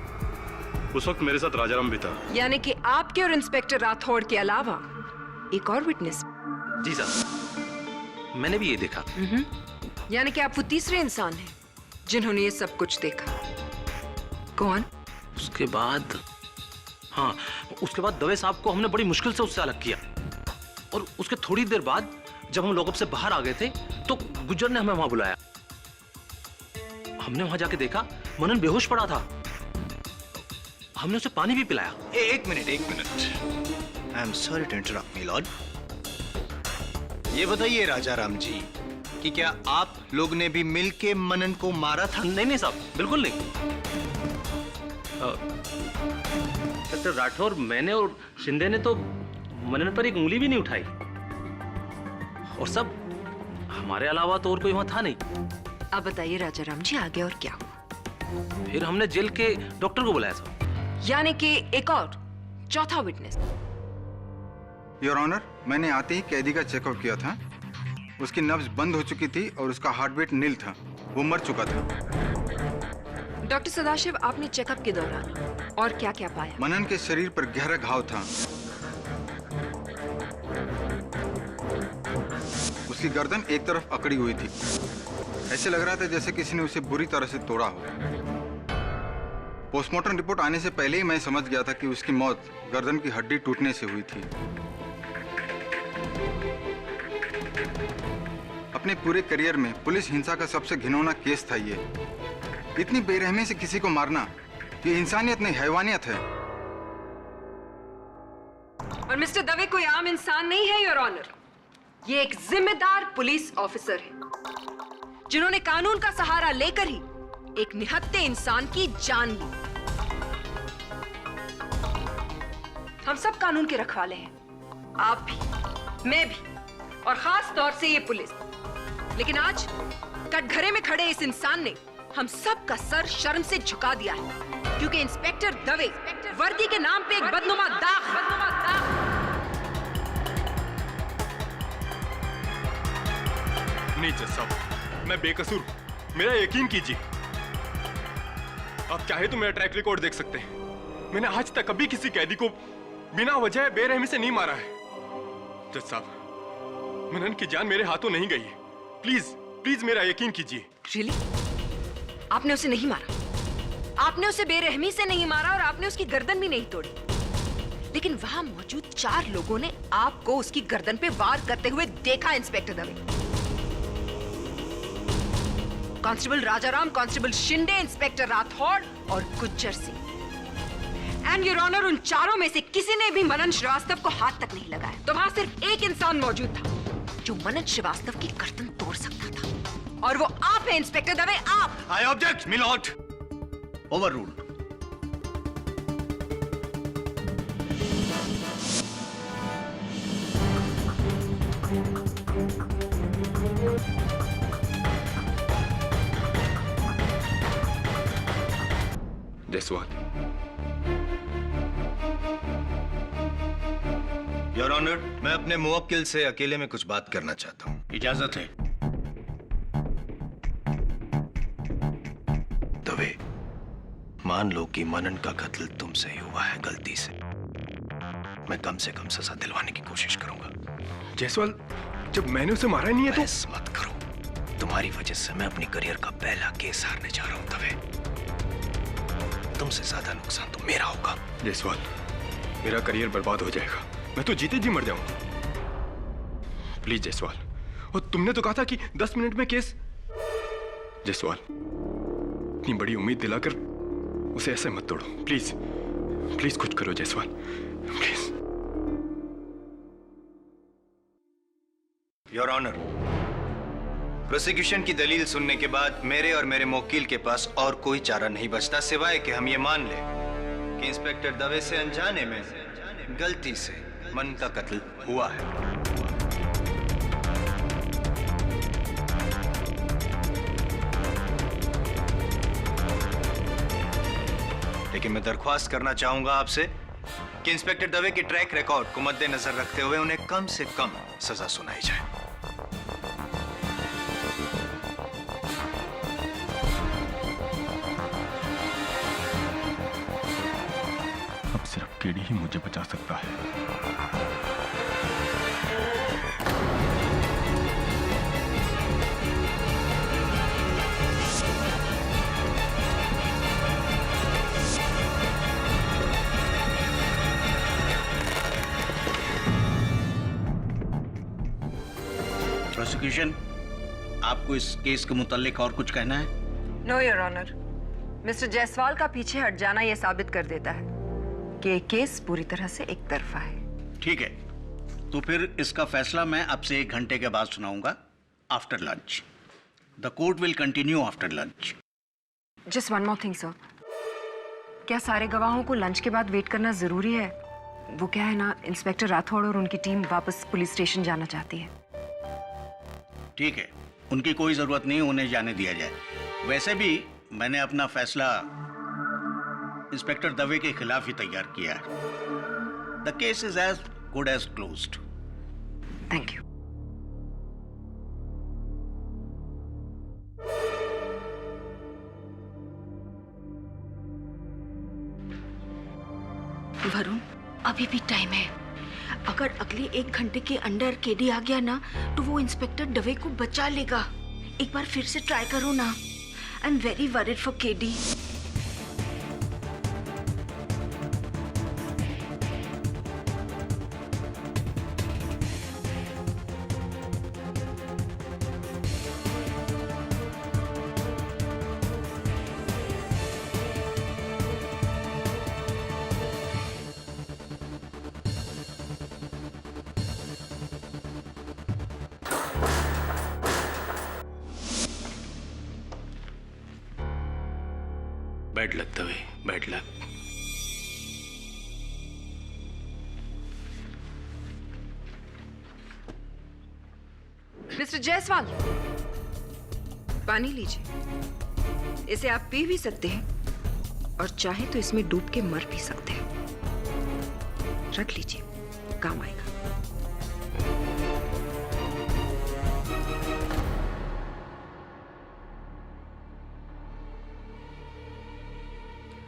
उस वक्त मेरे साथ राजाराम भी था। यानी कि आपके और इंस्पेक्टर राठौड़ के अलावा एक और विटनेस? जी साहब, मैंने भी ये देखा। यानी कि आप वो तीसरे इंसान हैं जिन्होंने ये सब कुछ देखा। कौन? उसके बाद दवे साहब को हमने बड़ी मुश्किल से उससे अलग किया और उसके थोड़ी देर बाद जब हम लॉकअप से बाहर आ गए थे तो गुज्जर ने हमें वहां बुलाया। हमने वहां जाके देखा मनन बेहोश पड़ा था। हमने उसे पानी भी पिलाया। एक minute I am sorry to interrupt my lord. ये बताइए राजाराम जी कि क्या आप लोग ने भी मिलके मनन को मारा था? नहीं साहब, बिल्कुल नहीं। डॉक्टर राठौर, मैंने और शिंदे ने तो मनन पर एक उंगली भी नहीं उठाई और सब हमारे अलावा तो और कोई वहां था नहीं। अब बताइए राजाराम जी, आगे और क्या हुआ? फिर हमने जेल के डॉक्टर को बुलाया साहब। यानी कि एक और चौथा विटनेस। योर ऑनर, मैंने आते ही कैदी का चेकअप किया था। उसकी नब्ज बंद हो चुकी थी और उसका हार्ट बीट नील था। वो मर चुका था। डॉक्टर सदाशिव, आपने चेकअप के दौरान और क्या क्या पाया? मनन के शरीर पर गहरा घाव था। उसकी गर्दन एक तरफ अकड़ी हुई थी। ऐसे लग रहा था जैसे किसी ने उसे बुरी तरह से तोड़ा हो। पोस्टमार्टम रिपोर्ट आने से पहले ही मैं समझ गया था कि उसकी मौत गर्दन की हड्डी टूटने से हुई थी। अपने पूरे करियर में पुलिस हिंसा का सबसे घिनौना केस था ये। इतनी बेरहमी से किसी को मारना, ये इंसानियत नहीं, हैवानियत है। और मिस्टर दवे कोई आम इंसान नहीं है योर ऑनर। ये एक जिम्मेदार पुलिस ऑफिसर है जिन्होंने कानून का सहारा लेकर ही एक निहत्थे इंसान की जान ली। हम सब कानून के रखवाले हैं, आप भी, मैं भी, और खास तौर से ये पुलिस। लेकिन आज कटघरे में खड़े इस इंसान ने हम सब का सर शर्म से झुका दिया है, क्योंकि इंस्पेक्टर दवे वर्दी के नाम पे एक बदनुमा दाग नहीं जज साहब, मैं बेकसूर हूं, मेरा यकीन कीजिए। आप चाहे तो मेरा ट्रैक रिकॉर्ड देख सकते हैं। मैंने आज तक कभी किसी कैदी को बिना वजह बेरहमी से नहीं मारा है। जज साहब, मनन की जान मेरे हाथों नहीं गई है। प्लीज प्लीज मेरा यकीन कीजिए। रियली? आपने उसे नहीं मारा? आपने उसे बेरहमी से नहीं मारा और आपने उसकी गर्दन भी नहीं तोड़ी। लेकिन वहां मौजूद 4 लोगों ने आपको उसकी गर्दन पे वार करते हुए देखा। Inspector Dave, constable Rajaram, constable Shinde, inspector Rathore और Gujjar Singh. And your honour, उन चारों में से किसी ने भी मनन श्रीवास्तव को हाथ तक नहीं लगाया। तो वहां सिर्फ एक इंसान मौजूद था जो मनन श्रीवास्तव की गर्दन तोड़ सकता था, और वो आप हैं इंस्पेक्टर दवे, आप। I object milord. Overruled. Jaiswal. Your honour, मैं अपने मुवक्किल से अकेले में कुछ बात करना चाहता हूँ। इजाजत है। दवे, मान लो कि मनन का कत्ल तुमसे ही हुआ है गलती से। मैं कम से कम सजा दिलवाने की कोशिश करूंगा। जायसवाल, जब मैंने उसे मारा नहीं है तो। बहस मत करो। तुम्हारी वजह से मैं अपनी करियर का पहला केस हारने जा रहा हूं दवे। तुमसे ज्यादा नुकसान तो मेरा होगा। जायसवाल, मेरा करियर बर्बाद हो जाएगा। मैं तो जीते जी मर जाऊंगा। प्लीज जायसवाल, और तुमने तो कहा था कि 10 मिनट में केस। जायसवाल, इतनी बड़ी उम्मीद दिलाकर उसे ऐसे मत तोड़ो। प्लीज प्लीज कुछ करो Jaiswal, please. Your honour, prosecution की दलील सुनने के बाद मेरे और मेरे मुवक्किल के पास और कोई चारा नहीं बचता सिवाय कि हम ये मान लें कि इंस्पेक्टर दवे से अनजाने में गलती से मन का कत्ल हुआ है। लेकिन मैं दरख्वास्त करना चाहूंगा आपसे कि इंस्पेक्टर दवे के ट्रैक रिकॉर्ड को मद्देनजर रखते हुए उन्हें कम से कम सजा सुनाई जाए। अब सिर्फ केडी ही मुझे बचा सकता है। प्रोसिक्यूशन, आपको इस केस के मुतालिक और कुछ कहना है? No your honour, mister Jaiswal का पीछे हट जाना यह साबित कर देता है कि केस पूरी तरह से एक तरफा है। ठीक है, तो फिर इसका फैसला मैं आपसे 1 घंटे के बाद सुनाऊंगा, after lunch. The court will continue after lunch. Just one more thing sir, क्या सारे गवाहों को लंच के बाद वेट करना जरूरी है? वो क्या है ना, इंस्पेक्टर राठौड़ और उनकी टीम वापस पुलिस स्टेशन जाना चाहती है। ठीक है, उनकी कोई जरूरत नहीं, उन्हें जाने दिया जाए। वैसे भी मैंने अपना फैसला 1 घंटे के बाद सुनाऊंगा, after lunch. The court will continue after lunch. Your honour, inspector Dave के खिलाफ ही तैयार किया है। The case is as good as closed. Thank you. Varun, अभी भी टाइम है। अगर अगले 1 घंटे के अंदर केडी आ गया ना तो वो इंस्पेक्टर दवे को बचा लेगा। एक बार फिर से ट्राई करो ना। I am very worried for KD. Bad luck Dave, bad luck. Mister Jaiswal, पानी लीजिए। इसे आप पी भी सकते हैं और चाहे तो इसमें डूब के मर भी सकते हैं। रख लीजिए, काम आएगा।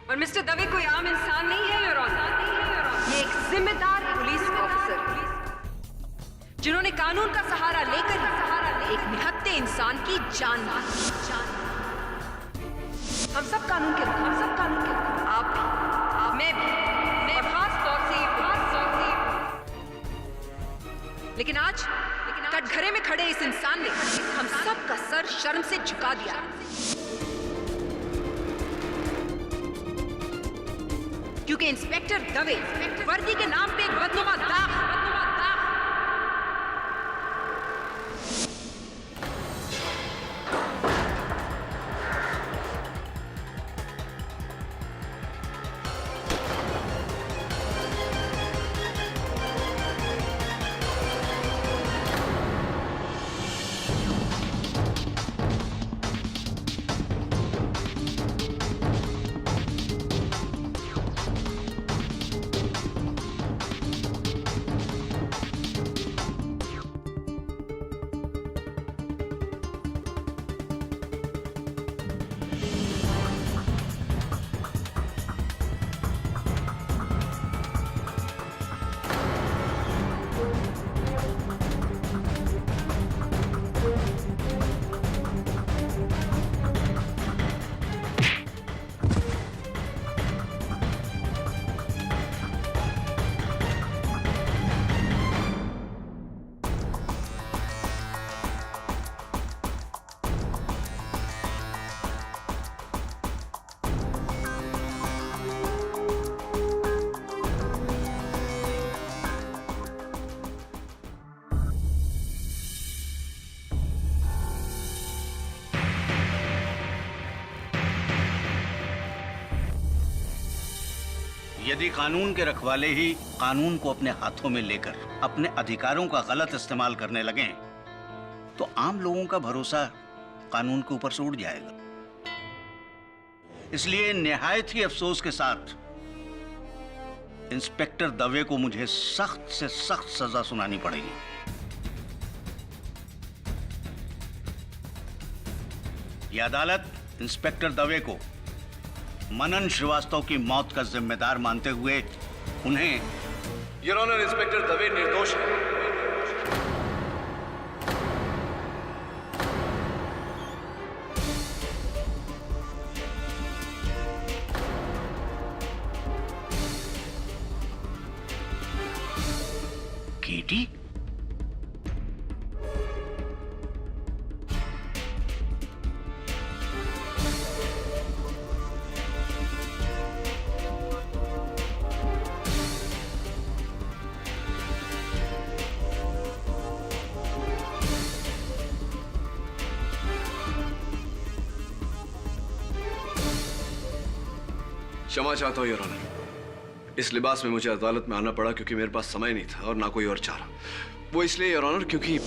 और मिस्टर दवे कोई आम इंसान नहीं है योर ऑनर। ये एक जिम्मेदार पुलिस ऑफिसर जिन्होंने कानून का सहारा लेकर एक निहत्थे इंसान की जान मारी। हम सब कानून के आप भी, मैं भी, और खास तौर से लेकिन आज कटघरे में खड़े इस इंसान ने हम सब का सर शर्म से झुका दिया। क्योंकि इंस्पेक्टर दवे वर्दी के नाम पे एक बदनुमा दाग। यदि कानून के रखवाले ही कानून को अपने हाथों में लेकर अपने अधिकारों का गलत इस्तेमाल करने लगे तो आम लोगों का भरोसा कानून के ऊपर से उड़ जाएगा। इसलिए निहायत ही अफसोस के साथ इंस्पेक्टर दवे को मुझे सख्त से सख्त सजा सुनानी पड़ेगी। यह अदालत इंस्पेक्टर दवे को मनन श्रीवास्तव की मौत का जिम्मेदार मानते हुए उन्हें योर ऑनर, इंस्पेक्टर दवे निर्दोष है। केटी? क्षमा चाहता हूं योर ऑनर। इस लिबास में मुझे अदालत में आना पड़ा क्योंकि मेरे पास समय नहीं था और ना कोई और चारा। वो इसलिए योर ऑनर क्योंकि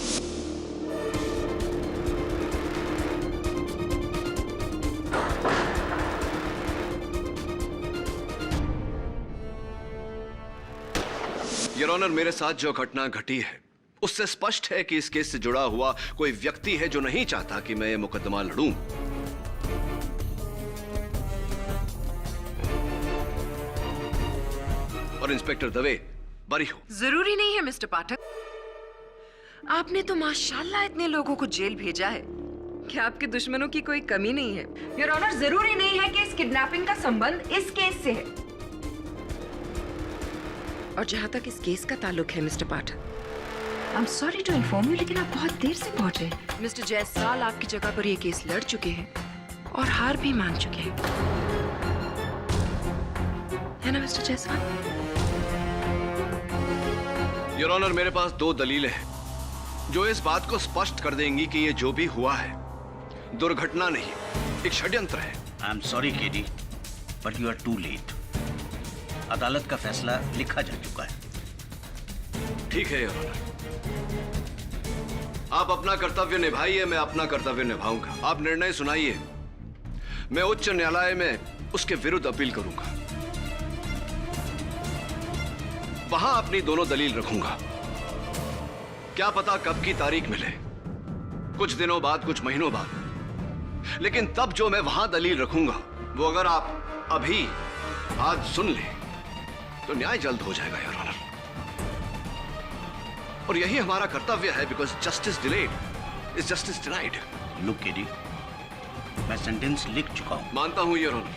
योर ऑनर, मेरे साथ जो घटना घटी है उससे स्पष्ट है कि इस केस से जुड़ा हुआ कोई व्यक्ति है जो नहीं चाहता कि मैं ये मुकदमा लड़ूं। और इंस्पेक्टर दवे बरी हो। जरूरी नहीं है मिस्टर पाठक। आपने तो माशाल्लाह इतने लोगों को जेल भेजा है कि आपके दुश्मनों की कोई कमी नहीं है। योर ऑनर, जरूरी नहीं है कि इस किडनैपिंग का संबंध इस केस से है। और जहां तक इस केस का ताल्लुक है mister Pathak, I am sorry to inform you, लेकिन आप बहुत देर से पहुंचे। मिस्टर जायसवाल आपकी जगह पर ये केस लड़ चुके हैं और हार भी मान चुके हैं, है ना मिस्टर जायसवाल? योर ऑनर, मेरे पास 2 दलीलें हैं जो इस बात को स्पष्ट कर देंगी कि ये जो भी हुआ है दुर्घटना नहीं, एक षड्यंत्र है। I am sorry KD, but you are too late. अदालत का फैसला लिखा जा चुका है। ठीक है योर ऑनर, आप अपना कर्तव्य निभाइए, मैं अपना कर्तव्य निभाऊंगा। आप निर्णय सुनाइए, मैं उच्च न्यायालय में उसके विरुद्ध अपील करूंगा, वहां अपनी दोनों दलील रखूंगा। क्या पता कब की तारीख मिले, कुछ दिनों बाद, कुछ महीनों बाद, लेकिन तब जो मैं वहां दलील रखूंगा वो अगर आप अभी आज सुन ले तो न्याय जल्द हो जाएगा योर ऑनर। और यही हमारा कर्तव्य है, because justice delayed is justice denied. Look KD, मैं सेंटेंस लिख चुका हूं। मानता हूं योर ऑनर,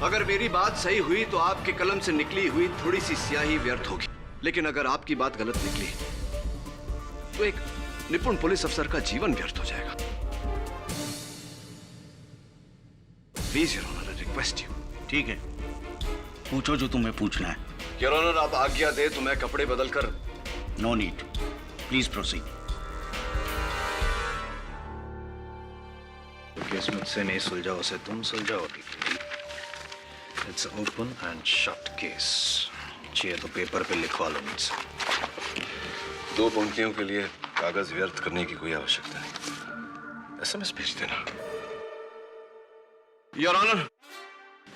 अगर मेरी बात सही हुई तो आपके कलम से निकली हुई थोड़ी सी स्याही व्यर्थ होगी, लेकिन अगर आपकी बात गलत निकली तो एक निपुण पुलिस अफसर का जीवन व्यर्थ हो जाएगा। Please your honour, request you. ठीक है, पूछो जो तुम्हें पूछना है। योर ऑनर, आप आज्ञा दे तो मैं कपड़े बदलकर। No need, please proceed. Case मुझसे नहीं सुलझा, उसे तुम सुलझाओगी। It's open and shut case. चाहिए तो पेपर पे लिखवा लो मुझसे। 2 पंक्तियों के लिए कागज व्यर्थ करने की कोई आवश्यकता नहीं। एसएमएस भेज देना। योर ऑनर,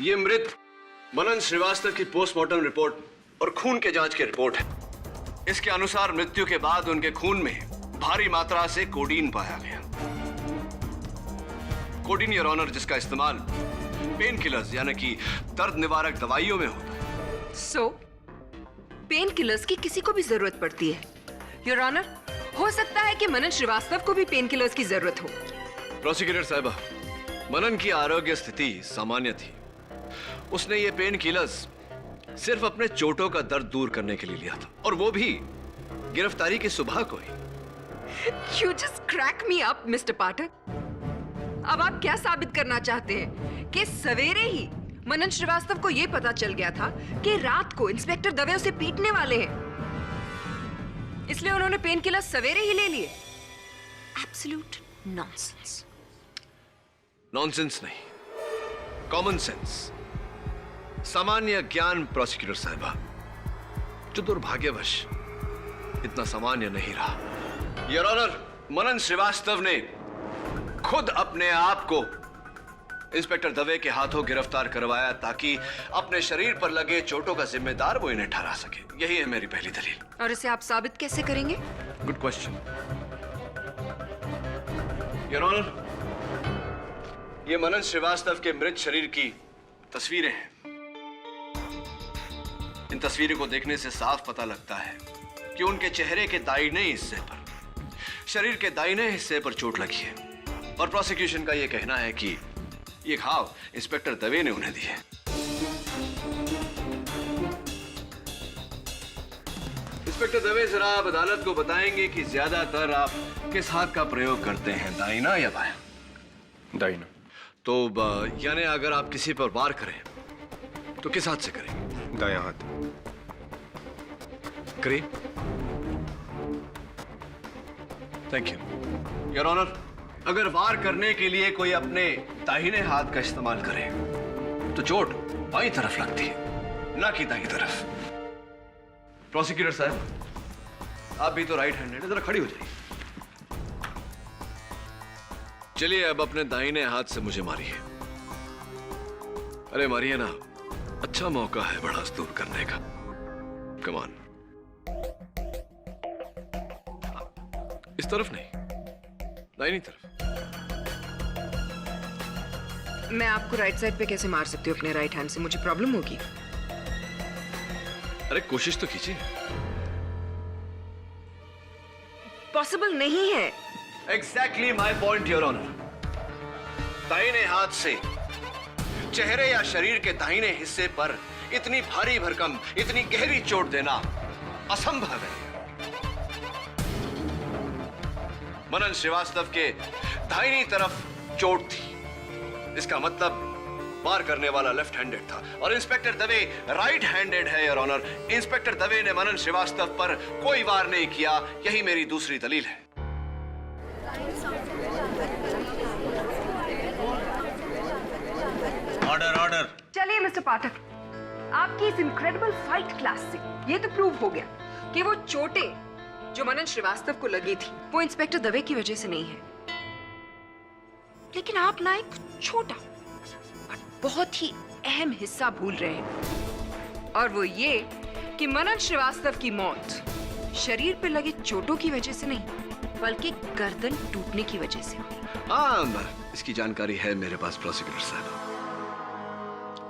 ये मृत मनन श्रीवास्तव की पोस्टमार्टम रिपोर्ट और खून के जांच की रिपोर्ट है। इसके अनुसार मृत्यु के बाद उनके खून में भारी मात्रा से कोडीन पाया गया। कोडीन योर ऑनर, जिसका इस्तेमाल पेन किलर्स यानी कि दर्द निवारक दवाइयों में होता है। सो पेन किलर्स की किसी को भी जरूरत पड़ती है योर ऑनर। हो सकता है कि मनन श्रीवास्तव को भी पेन किलर्स की जरूरत हो। प्रोसिक्यूटर साहिबा, मनन की आरोग्य स्थिति सामान्य थी। उसने ये पेन किलर्स सिर्फ अपने चोटों का दर्द दूर करने के लिए लिया था, और वो भी गिरफ्तारी की सुबह को ही। You just crack me up, mister Pathak. अब आप क्या साबित करना चाहते हैं कि सवेरे ही मनन श्रीवास्तव को यह पता चल गया था कि रात को इंस्पेक्टर दवे उसे पीटने वाले हैं, इसलिए उन्होंने पेन किलर सवेरे ही ले लिए? Absolute nonsense. नॉनसेंस नहीं, कॉमन सेंस, सामान्य ज्ञान प्रोसिक्यूटर साहिबा, जो दुर्भाग्यवश इतना सामान्य नहीं रहा। योर ऑनर, मनन श्रीवास्तव ने खुद अपने आप को इंस्पेक्टर दवे के हाथों गिरफ्तार करवाया ताकि अपने शरीर पर लगे चोटों का जिम्मेदार वो इन्हें ठहरा सके। यही है मेरी पहली दलील। और इसे आप साबित कैसे करेंगे? Good question your honour. ये मनन श्रीवास्तव के मृत शरीर की तस्वीरें हैं। इन तस्वीरों को देखने से साफ पता लगता है कि उनके चेहरे के दाहिने हिस्से पर, शरीर के दाहिने हिस्से पर चोट लगी है, और प्रोसिक्यूशन का यह कहना है कि ये घाव इंस्पेक्टर दवे ने उन्हें दिए। इंस्पेक्टर दवे, जरा आप अदालत को बताएंगे कि ज्यादातर आप किस हाथ का प्रयोग करते हैं, दाहिना या बायां? दाहिना। तो यानी अगर आप किसी पर वार करें तो किस हाथ से करें? दायां हाथ। करिए। Thank you your honour. अगर वार करने के लिए कोई अपने दाहिने हाथ का इस्तेमाल करे तो चोट बाईं तरफ लगती है, ना कि दाईं तरफ। प्रोसिक्यूटर साहब, आप भी तो राइट हैंडेड हैं, जरा खड़ी हो जाइए। चलिए अब अपने दाहिने हाथ से मुझे मारिए। अरे मारिए ना, अच्छा मौका है बढ़ास दूर करने का। Come on. इस तरफ नहीं, दाहिनी तरफ। मैं आपको राइट साइड पे कैसे मार सकती हूँ अपने राइट हैंड से? मुझे प्रॉब्लम होगी। अरे कोशिश तो कीजिए। पॉसिबल नहीं है। Exactly my point your honour. दाहिने हाथ से चेहरे या शरीर के दाहिने हिस्से पर इतनी भारी भरकम, इतनी गहरी चोट देना असंभव है। मनन श्रीवास्तव के दाहिनी तरफ चोट थी, इसका मतलब वार करने वाला लेफ्ट हैंडेड था और इंस्पेक्टर दवे राइट हैंडेड है योर ऑनर। इंस्पेक्टर दवे ने मनन श्रीवास्तव पर कोई वार नहीं किया, यही मेरी दूसरी दलील है। Order order. चलिए मिस्टर पाठक, आपकी इस इनक्रेडिबल फाइट क्लास से ये तो प्रूव हो गया कि वो चोटें जो मनन श्रीवास्तव को लगी थी वो इंस्पेक्टर दवे की वजह से नहीं है। लेकिन आप ना एक छोटा और बहुत ही अहम हिस्सा भूल रहे हैं, और वो ये कि मनन श्रीवास्तव की मौत शरीर पर लगे चोटों की वजह से नहीं बल्कि गर्दन टूटने की वजह से हुई। इसकी जानकारी है मेरे पास प्रोसिक्यूटर साहब।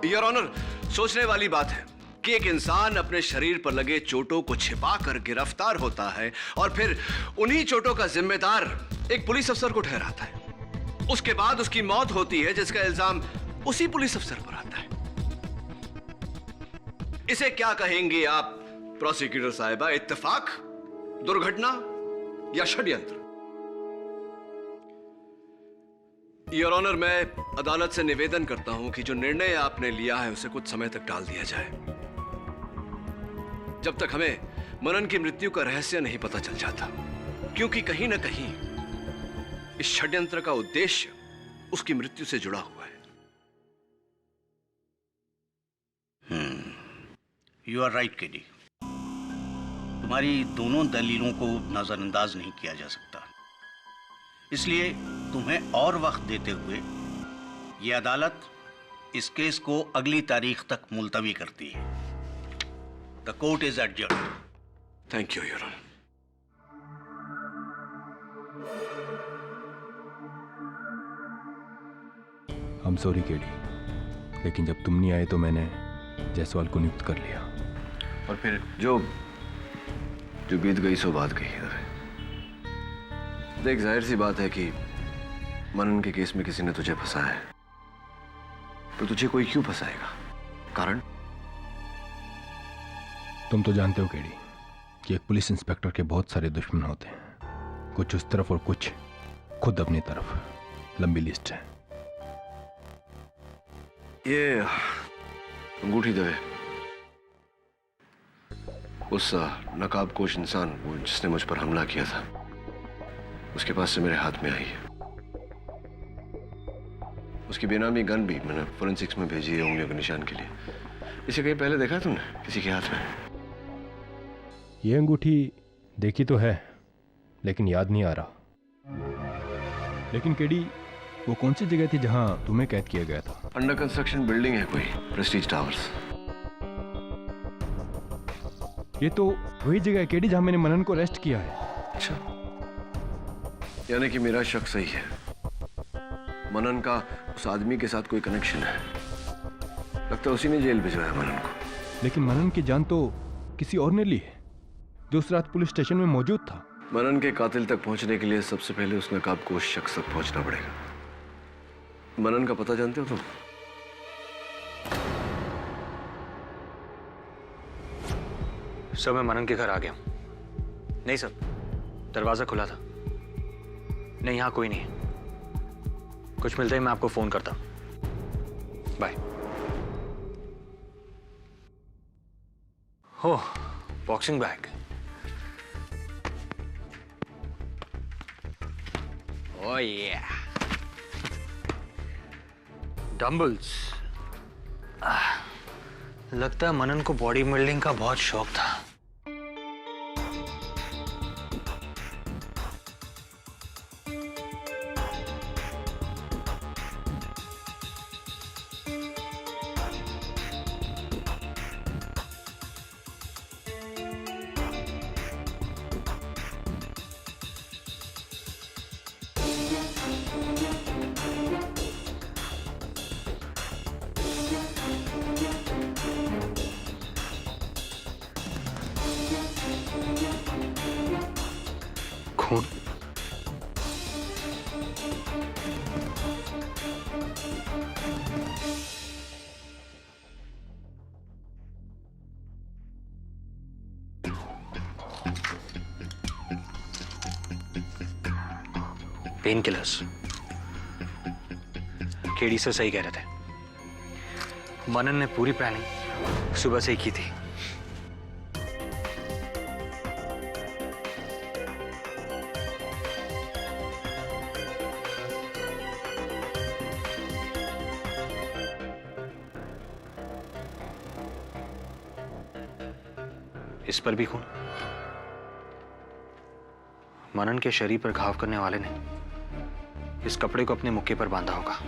योर ऑनर, सोचने वाली बात है कि एक इंसान अपने शरीर पर लगे चोटों को छिपाकर गिरफ्तार होता है और फिर उन्हीं चोटों का जिम्मेदार एक पुलिस अफसर को ठहराता है। उसके बाद उसकी मौत होती है जिसका इल्जाम उसी पुलिस अफसर पर आता है। इसे क्या कहेंगे आप प्रोसिक्यूटर साहिबा? इत्तेफाक, दुर्घटना या षड्यंत्र? योर ऑनर, मैं अदालत से निवेदन करता हूं कि जो निर्णय आपने लिया है उसे कुछ समय तक टाल दिया जाए, जब तक हमें मनन की मृत्यु का रहस्य नहीं पता चल जाता, क्योंकि कहीं ना कहीं इस षड्यंत्र का उद्देश्य उसकी मृत्यु से जुड़ा हुआ है। You are right KD. तुम्हारी दोनों दलीलों को नजरअंदाज नहीं किया जा सकता, इसलिए तुम्हें और वक्त देते हुए यह अदालत इस केस को अगली तारीख तक मुलतवी करती है। The court is adjourned. Thank you your honour. हम सॉरी केडी, लेकिन जब तुम नहीं आए तो मैंने जायसवाल को नियुक्त कर लिया। और फिर जो बीत गई सो बात गई। देख, जाहिर सी बात है कि मनन के केस में किसी ने तुझे फंसाया है, तो तुझे कोई क्यों फंसाएगा? कारण? तुम तो जानते हो केडी कि एक पुलिस इंस्पेक्टर के बहुत सारे दुश्मन होते हैं, कुछ उस तरफ और कुछ खुद अपनी तरफ। लंबी लिस्ट है। ये अंगूठी दवे, उस नकाबपोश इंसान वो जिसने मुझ पर हमला किया था, उसके पास से मेरे हाथ में आई है। उसकी बेनामी गन भी मैंने फोरेंसिक्स में भेजी है उंगलियों के निशान के लिए। इसे कहीं पहले देखा तुमने किसी के हाथ में? ये अंगूठी देखी तो है, लेकिन याद नहीं आ रहा। लेकिन केडी, वो कौन सी जगह थी जहां तुम्हें कैद किया गया था? अंडर कंस्ट्रक्शन बिल्डिंग है कोई, प्रेस्टीज टावर्स। ये तो वही जगह है केडी जहां मैंने मनन को अरेस्ट किया है। अच्छा, यानी कि मेरा शक सही है। मनन का उस आदमी के साथ कोई कनेक्शन है। लगता है उसी ने जेल भिजवाया मनन को। लेकिन मनन की जान तो किसी और ने ली है, जो उस रात पुलिस स्टेशन में मौजूद था। मनन के कातिल तक पहुंचने के लिए सबसे पहले उस नकाबपोश शख्स तक पहुंचना पड़ेगा। मनन का पता जानते हो तुम? सर, मैं मनन के घर आ गया हूं। नहीं सर, दरवाजा खुला था। नहीं, यहां कोई नहीं। कुछ मिलते ही मैं आपको फोन करता हूं। बाय। हो, बॉक्सिंग बैग। ओह या, डंबल्स। लगता है मनन को बॉडी बिल्डिंग का बहुत शौक था। Pain killers. केडी सर सही कह रहे थे, मनन ने पूरी प्लानिंग सुबह से ही की थी। इस पर भी खून। मनन के शरीर पर घाव करने वाले ने इस कपड़े को अपने मुक्के पर बांधा होगा।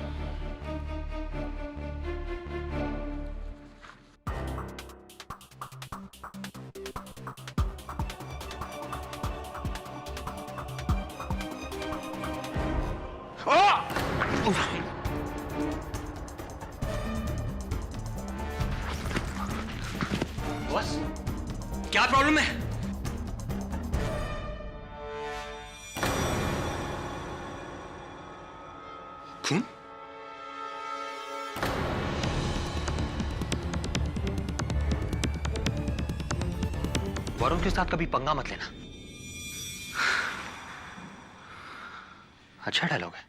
बॉस, क्या प्रॉब्लम है? खून? वरुण के साथ कभी पंगा मत लेना। अच्छा डायलॉग है।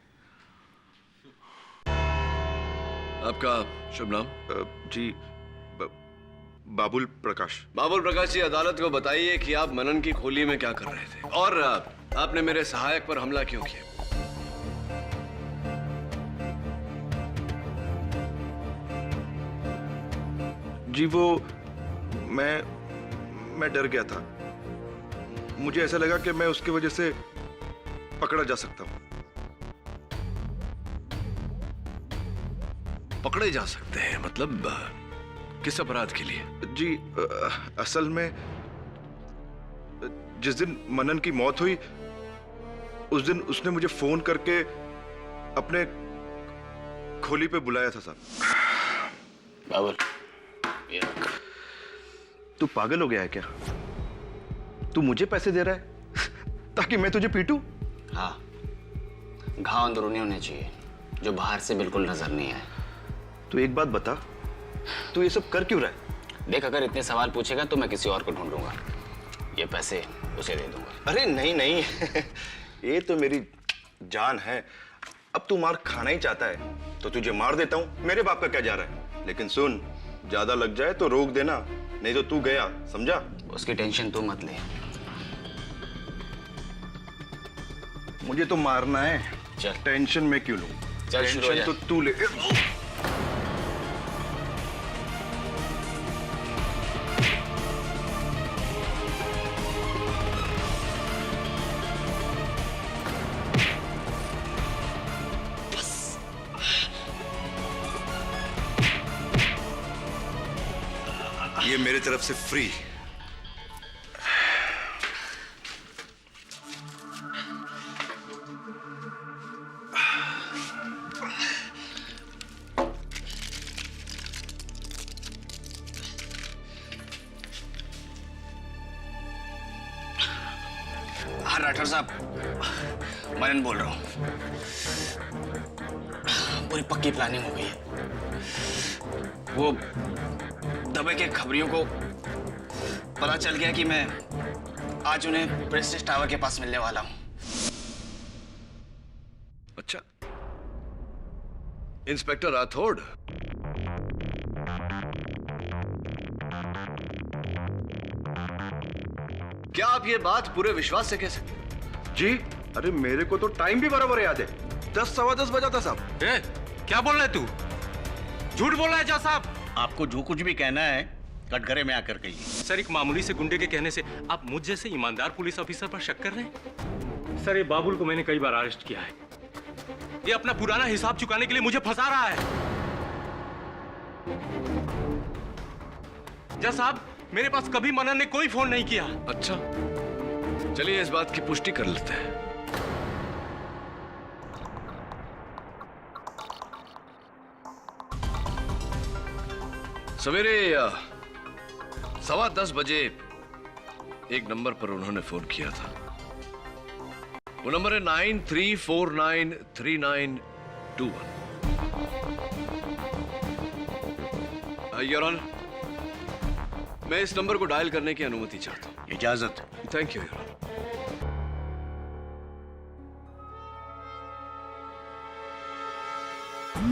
आपका शुभ नाम? जी बाबुल प्रकाश। बाबुल प्रकाश जी, अदालत को बताइए कि आप मनन की खोली में क्या कर रहे थे और आपने मेरे सहायक पर हमला क्यों किया? जी वो मैं डर गया था। मुझे ऐसा लगा कि मैं उसकी वजह से पकड़ा जा सकता हूं। पकड़े जा सकते हैं? मतलब किस अपराध के लिए? जी असल में जिस दिन मनन की मौत हुई उस दिन उसने मुझे फोन करके अपने खोली पे बुलाया था साहब। बाबुल, तू पागल हो गया है क्या? तू मुझे पैसे दे रहा है ताकि मैं तुझे पीटूं? हाँ, घाव अंदरूनी होने चाहिए जो बाहर से बिल्कुल नजर नहीं आए। तू एक बात बता, तू ये सब कर क्यों रहा है? देख, अगर इतने सवाल पूछेगा तो मैं किसी और को ढूंढूंगा। ये पैसे उसे दे दूंगा। अरे नहीं नहीं ये तो मेरी जान है। अब तू मार खाना ही चाहता है तो तुझे मार देता हूं। मेरे बाप का क्या जा रहा है? लेकिन सुन, ज्यादा लग जाए तो रोक देना, नहीं तो तू गया, समझा? उसकी टेंशन तू मत ले। मुझे तो मारना है। चल, टेंशन मैं क्यों लूं? चल, शुरू हो टेंशन जा। तो तू ले। ये मेरे तरफ से फ्री। हाँ राठौर साहब, मनन बोल रहा हूँ। पूरी पक्की प्लानिंग हो गई है। वो दबे के खबरियों को पता चल गया कि मैं आज उन्हें प्रेस्टीज टावर के पास मिलने वाला हूँ। अच्छा, इंस्पेक्टर राठौड़, क्या आप ये बात पूरे विश्वास से कह सकते? जी अरे मेरे को तो टाइम भी बराबर याद है। 10 सवा 10 बजा था साहब। क्या बोल रहा है तू? झूठ बोल रहा है जज साहब। आपको जो कुछ भी कहना है कटघरे में आकर कहिए। सर, एक मामूली से गुंडे के कहने से आप मुझ जैसे ईमानदार पुलिस ऑफिसर पर शक कर रहे हैं? सर, ये बाबुल को मैंने कई बार अरेस्ट किया है। ये अपना पुराना हिसाब चुकाने के लिए मुझे फंसा रहा है। जज साहब, मेरे पास कभी मनन ने कोई फोन नहीं किया। अच्छा, चलिए इस बात की पुष्टि कर लेते हैं। सवेरे 10:15 बजे एक नंबर पर उन्होंने फोन किया था। वो नंबर है 93493921। योर ऑनर, मैं इस नंबर को डायल करने की अनुमति चाहता हूं। इजाजत। Thank you your honour. ये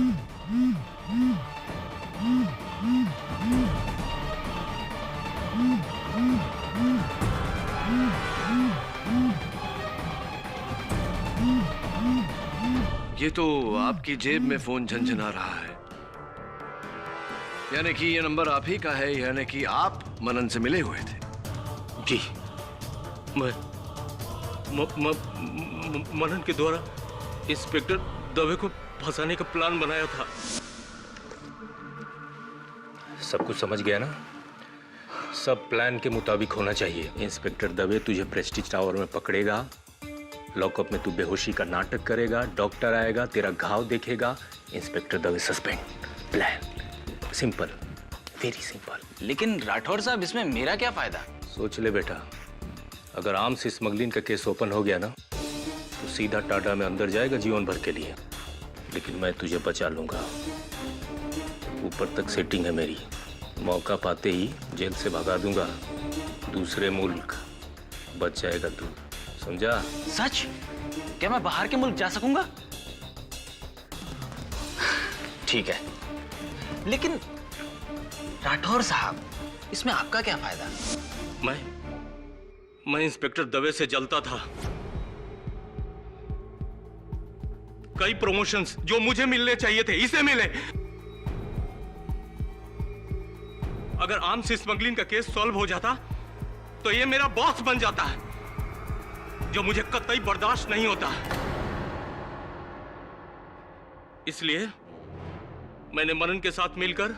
तो आपकी जेब में फोन झनझना रहा है, यानी कि ये नंबर आप ही का है, यानी कि आप मनन से मिले हुए थे। जी, मैं मनन के द्वारा इंस्पेक्टर दवे को फंसाने का प्लान बनाया था। सब कुछ समझ गया ना? सब प्लान के मुताबिक होना चाहिए। इंस्पेक्टर दवे तुझे प्रेस्टीज टावर में पकड़ेगा, लॉकअप में तू बेहोशी का नाटक करेगा, डॉक्टर आएगा, तेरा घाव देखेगा, inspector Dave suspend. Plan simple, very simple. लेकिन राठौर साहब, इसमें मेरा क्या फायदा? सोच ले बेटा, अगर आर्म्स स्मगलिंग का केस ओपन हो गया ना तो सीधा टाटा में अंदर जाएगा जीवन भर के लिए, लेकिन मैं तुझे बचा लूंगा। ऊपर तक सेटिंग है मेरी, मौका पाते ही जेल से भगा दूंगा, दूसरे मुल्क बच जाएगा तू, समझा? सच? क्या मैं बाहर के मुल्क जा सकूंगा? ठीक है, लेकिन राठौर साहब, इसमें आपका क्या फायदा? मैं इंस्पेक्टर दवे से जलता था। कई प्रमोशंस जो मुझे मिलने चाहिए थे, इसे मिले। अगर आर्म्स स्मगलिंग का केस सॉल्व हो जाता तो ये मेरा बॉस बन जाता है, जो मुझे कतई बर्दाश्त नहीं होता। इसलिए मैंने मनन के साथ मिलकर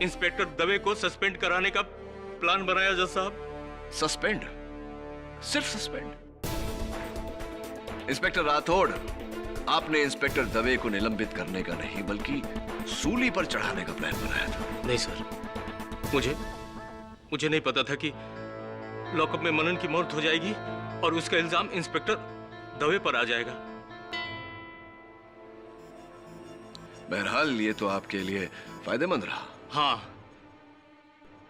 इंस्पेक्टर दवे को सस्पेंड कराने का प्लान बनाया। जज साहब, सस्पेंड? सिर्फ सस्पेंड? इंस्पेक्टर राठौड़, आपने इंस्पेक्टर दवे को निलंबित करने का नहीं बल्कि सूली पर चढ़ाने का प्लान बनाया था। नहीं सर, मुझे नहीं पता था कि लॉकअप में मनन की मौत हो जाएगी और उसका इल्जाम इंस्पेक्टर दवे पर आ जाएगा। बहरहाल ये तो आपके लिए फायदेमंद रहा। हाँ,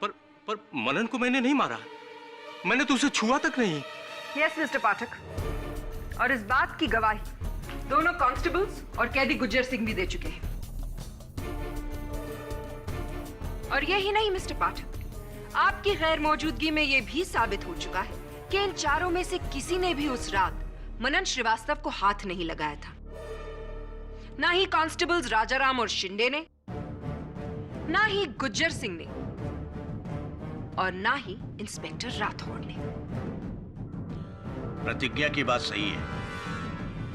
पर मनन को मैंने नहीं मारा, मैंने तो उसे छुआ तक नहीं। यस मिस्टर पाठक, और इस बात की गवाही दोनों कांस्टेबल्स और कैदी गुज्जर सिंह भी दे चुके हैं। और यही नहीं मिस्टर पाठक, आपकी गैर मौजूदगी में यह भी साबित हो चुका है कि इन चारों में से किसी ने भी उस रात मनन श्रीवास्तव को हाथ नहीं लगाया था। ना ही कांस्टेबल्स राजाराम और शिंदे ने, ना ही गुज्जर सिंह ने, और ना ही इंस्पेक्टर राठौड़ ने। प्रतिज्ञा की बात सही है।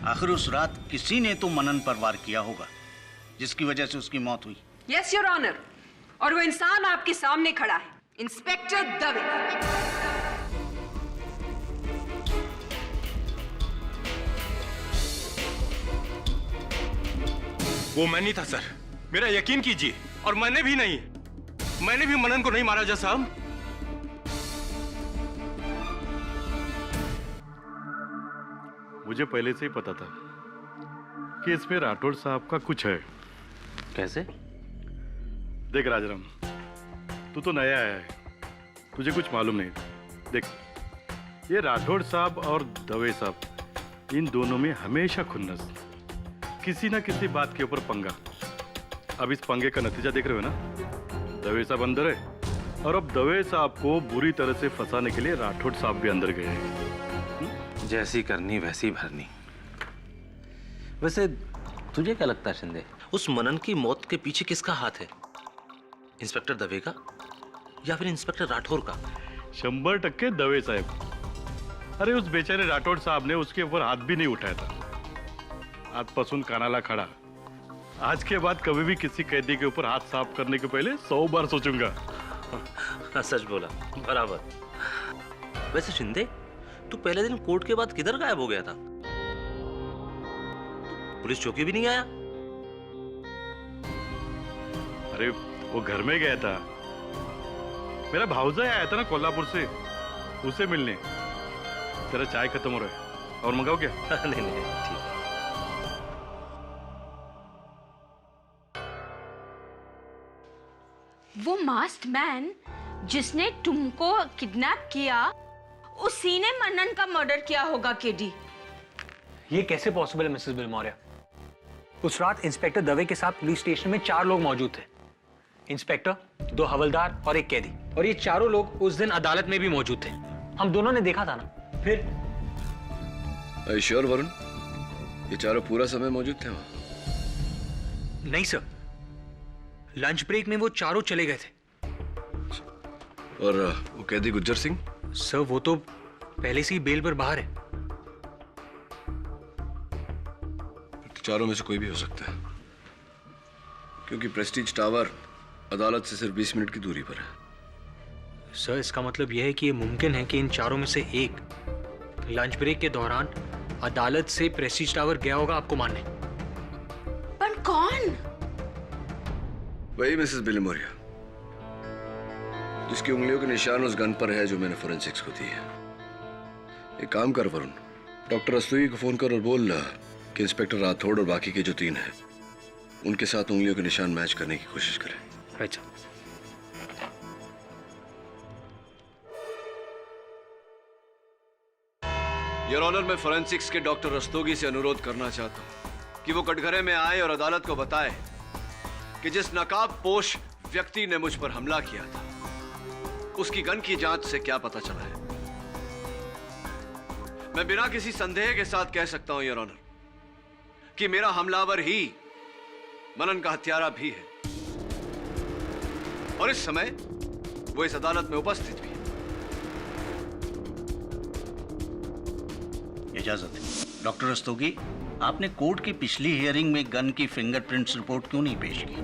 आखिर उस रात किसी ने तो मनन पर वार किया होगा, जिसकी वजह से उसकी मौत हुई। यस योर ऑनर, और वो इंसान आपके सामने खड़ा है, इंस्पेक्टर दवे। वो मैं नहीं था सर, मेरा यकीन कीजिए। और मैंने भी नहीं, मैंने भी मनन को नहीं मारा। जज साहब, मुझे पहले से ही पता था कि इसमें राठौड़ साहब का कुछ है। कैसे? देख राजाराम, तू तो नया आया है, तुझे कुछ मालूम नहीं। देख, ये राठौड़ साहब और दवे साहब, इन दोनों में हमेशा खुन्नस, किसी ना किसी बात के ऊपर पंगा। अब इस पंगे का नतीजा देख रहे हो ना? दवे साहब अंदर है, और अब दवे साहब को बुरी तरह से फंसाने के लिए राठौड़ साहब भी अंदर गए हैं। जैसी करनी वैसी भरनी। वैसे तुझे क्या लगता है शिंदे, उस मनन की मौत के पीछे किसका हाथ है? इंस्पेक्टर दवे का या फिर इंस्पेक्टर राठौर का? 100% दवे साहब। अरे उस बेचारे राठौड़ साहब ने उसके ऊपर हाथ भी नहीं उठाया था। आजपासून कानाला खड़ा। आज के बाद कभी भी किसी कैदी के ऊपर हाथ साफ करने के पहले 100 बार सोचूंगा। सच बोला, बराबर। वैसे शिंदे, तू पहले दिन कोर्ट के बाद किधर गायब हो गया था? पुलिस चौकी भी नहीं आया? अरे वो घर में गया था, मेरा भाऊजा आया था ना कोल्हापुर से, उसे मिलने। तेरा चाय खत्म हो रहा है, और मंगाओ क्या? नहीं नहीं, ठीक है। वो मास्क्ड मैन जिसने तुमको किडनैप किया, उसी ने मनन का मर्डर किया होगा केडी। ये कैसे पॉसिबल है मिसेस बिलमौर्या? उस रात इंस्पेक्टर दवे के साथ पुलिस स्टेशन में 4 लोग मौजूद थे। इंस्पेक्टर, 2 हवलदार और 1 कैदी। और ये चारों लोग उस दिन अदालत में भी मौजूद थे। हम दोनों ने देखा था ना। फिर श्योर वरुण, ये चारों पूरा समय मौजूद थे वहां? नहीं सर, लंच ब्रेक में वो चारों चले गए थे। और वो कैदी गुज्जर सिंह? सर वो तो पहले से ही बेल पर बाहर है। तो चारों में से कोई भी हो सकता है, क्योंकि प्रेस्टीज टावर अदालत से सिर्फ 20 मिनट की दूरी पर है। सर इसका मतलब यह है कि यह मुमकिन है कि इन चारों में से एक लंच ब्रेक के दौरान अदालत से प्रेस्टीज टावर गया होगा आपको मारने। पर कौन? वही मिसेस बिलिमोरिया, जिसकी उंगलियों के निशान उस गन पर है जो मैंने फोरेंसिक्स को दी है। एक काम कर वरुण, डॉक्टर रस्तोगी को फोन कर और बोल कि इंस्पेक्टर राठौड़ और बाकी के जो 3 हैं उनके साथ उंगलियों के निशान मैच करने की कोशिश करें। अच्छा। योर ऑनर, मैं फोरेंसिक्स के डॉक्टर रस्तोगी से अनुरोध करना चाहता हूं कि वो कटघरे में आए और अदालत को बताए कि जिस नकाबपोश व्यक्ति ने मुझ पर हमला किया था उसकी गन की जांच से क्या पता चला है। मैं बिना किसी संदेह के साथ कह सकता हूं योर ऑनर कि मेरा हमलावर ही मनन का हत्यारा भी है, और इस समय वो इस अदालत में उपस्थित भी है। इजाजत है। डॉक्टर रस्तोगी, आपने कोर्ट की पिछली हियरिंग में गन की फिंगरप्रिंट्स रिपोर्ट क्यों नहीं पेश की?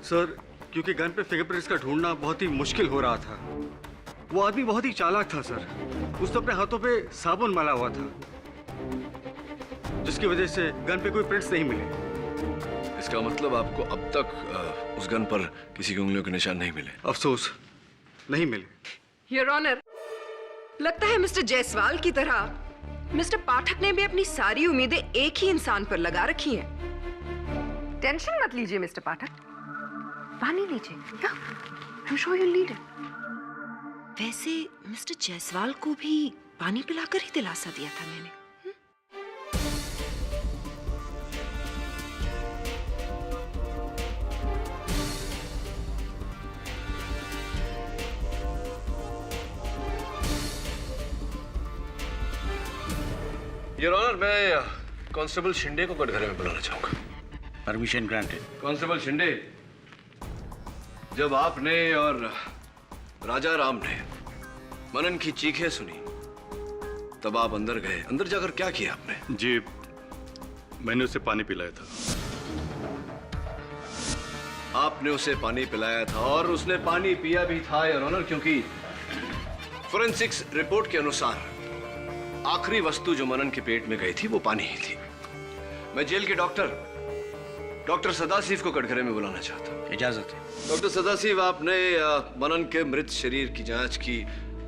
सर, क्योंकि गन पे फिंगरप्रिंट्स का ढूंढना बहुत ही मुश्किल हो रहा था। वो आदमी बहुत ही चालाक था सर। उसने अपने हाथों पे साबुन मला हुआ था, जिसकी वजह से गन पे कोई प्रिंट्स नहीं मिले। इसका मतलब आपको अब तक उस गन पर किसी की उंगलियों के निशान नहीं मिले? अफसोस, नहीं मिले। योर ऑनर, लगता है मिस्टर जायसवाल की तरह मिस्टर पाठक ने भी अपनी सारी उम्मीदें एक ही इंसान पर लगा रखी हैं। टेंशन मत लीजिए मिस्टर पाठक, पानी लीजिए। I'm sure you'll need it. वैसे मिस्टर जायसवाल को भी पानी पिलाकर ही दिलासा दिया था मैंने। योर ऑनर, मैं कांस्टेबल शिंदे को कटघरे में बुलाना चाहूंगा। Permission granted. कांस्टेबल शिंदे, जब आपने और राजा राम ने मनन की चीखें सुनी तब आप अंदर गए। अंदर जाकर क्या किया आपने? जी, मैंने उसे पानी पिलाया था। आपने उसे पानी पिलाया था और उसने पानी पिया भी था योर ऑनर, क्योंकि फोरेंसिक्स रिपोर्ट के अनुसार आखिरी वस्तु जो मनन के पेट में गई थी वो पानी ही थी। मैं जेल के डॉक्टर सदाशिव को कटघरे में बुलाना चाहता हूँ। इजाजत है। डॉक्टर सदाशिव, आपने मनन के मृत शरीर की जांच की,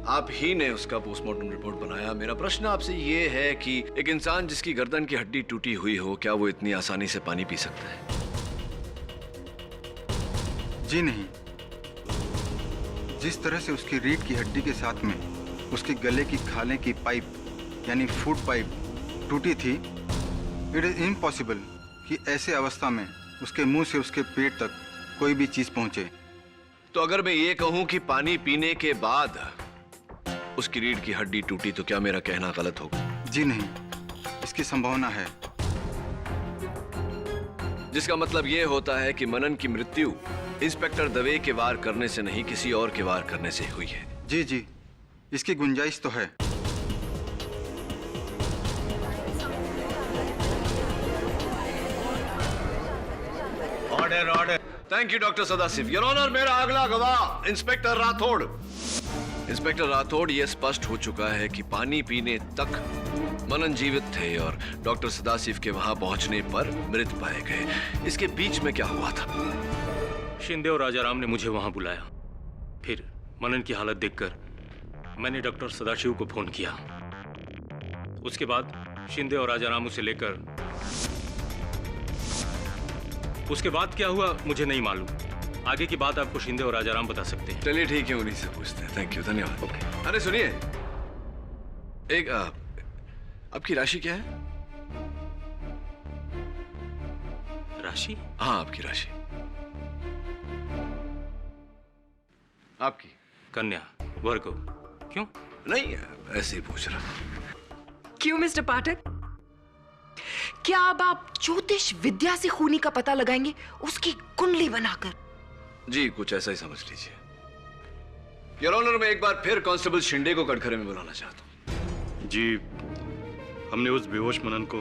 आप ही ने उसका पोस्टमार्टम रिपोर्ट बनाया। मेरा प्रश्न आपसे ये है कि एक इंसान जिसकी गर्दन की हड्डी टूटी हुई हो, क्या वो इतनी आसानी से पानी पी सकता है? जी नहीं। जिस तरह से उसकी रीढ़ की हड्डी के साथ में उसके गले की खाने की पाइप यानी फूड पाइप टूटी थी, इट इज इम्पॉसिबल कि ऐसे अवस्था में उसके मुंह से उसके पेट तक कोई भी चीज पहुंचे। तो अगर मैं ये कहूं कि पानी पीने के बाद उसकी रीढ़ की हड्डी टूटी, तो क्या मेरा कहना गलत होगा? जी नहीं, इसकी संभावना है। जिसका मतलब यह होता है कि मनन की मृत्यु इंस्पेक्टर दवे के वार करने से नहीं, किसी और के वार करने से हुई है। जी जी, इसकी गुंजाइश तो है। Order order. Thank you doctor Sadashiv. Your honour, मेरा अगला गवाह इंस्पेक्टर राठौड़। इंस्पेक्टर राठौड़, यह स्पष्ट हो चुका है कि पानी पीने तक मनन जीवित थे और डॉक्टर सदाशिव के वहां पहुंचने पर मृत पाए गए। इसके बीच में क्या हुआ था? शिंदे और राजाराम ने मुझे वहां बुलाया। फिर मनन की हालत देखकर मैंने डॉक्टर सदाशिव को फोन किया। उसके बाद शिंदे और राजाराम उसे लेकर, उसके बाद क्या हुआ मुझे नहीं मालूम। आगे की बात आपको शिंदे और राजाराम बता सकते हैं। चलिए ठीक है, उन्हीं से पूछते हैं। थैंक यू, धन्यवाद। ओके। अरे सुनिए, आपकी राशि क्या है? राशि? हाँ, आपकी राशि। आपकी? कन्या, वर्गो। क्यों? नहीं, ऐसे ही पूछ रहा। क्यों मिस्टर पाठक? क्या अब आप ज्योतिष विद्या से खूनी का पता लगाएंगे, उसकी कुंडली बनाकर? जी, कुछ ऐसा ही समझ लीजिए। योर ऑनर, मैं एक बार फिर कांस्टेबल शिंदे को कटघरे में बुलाना चाहता हूँ। जी, हमने उस बेहोश मनन को...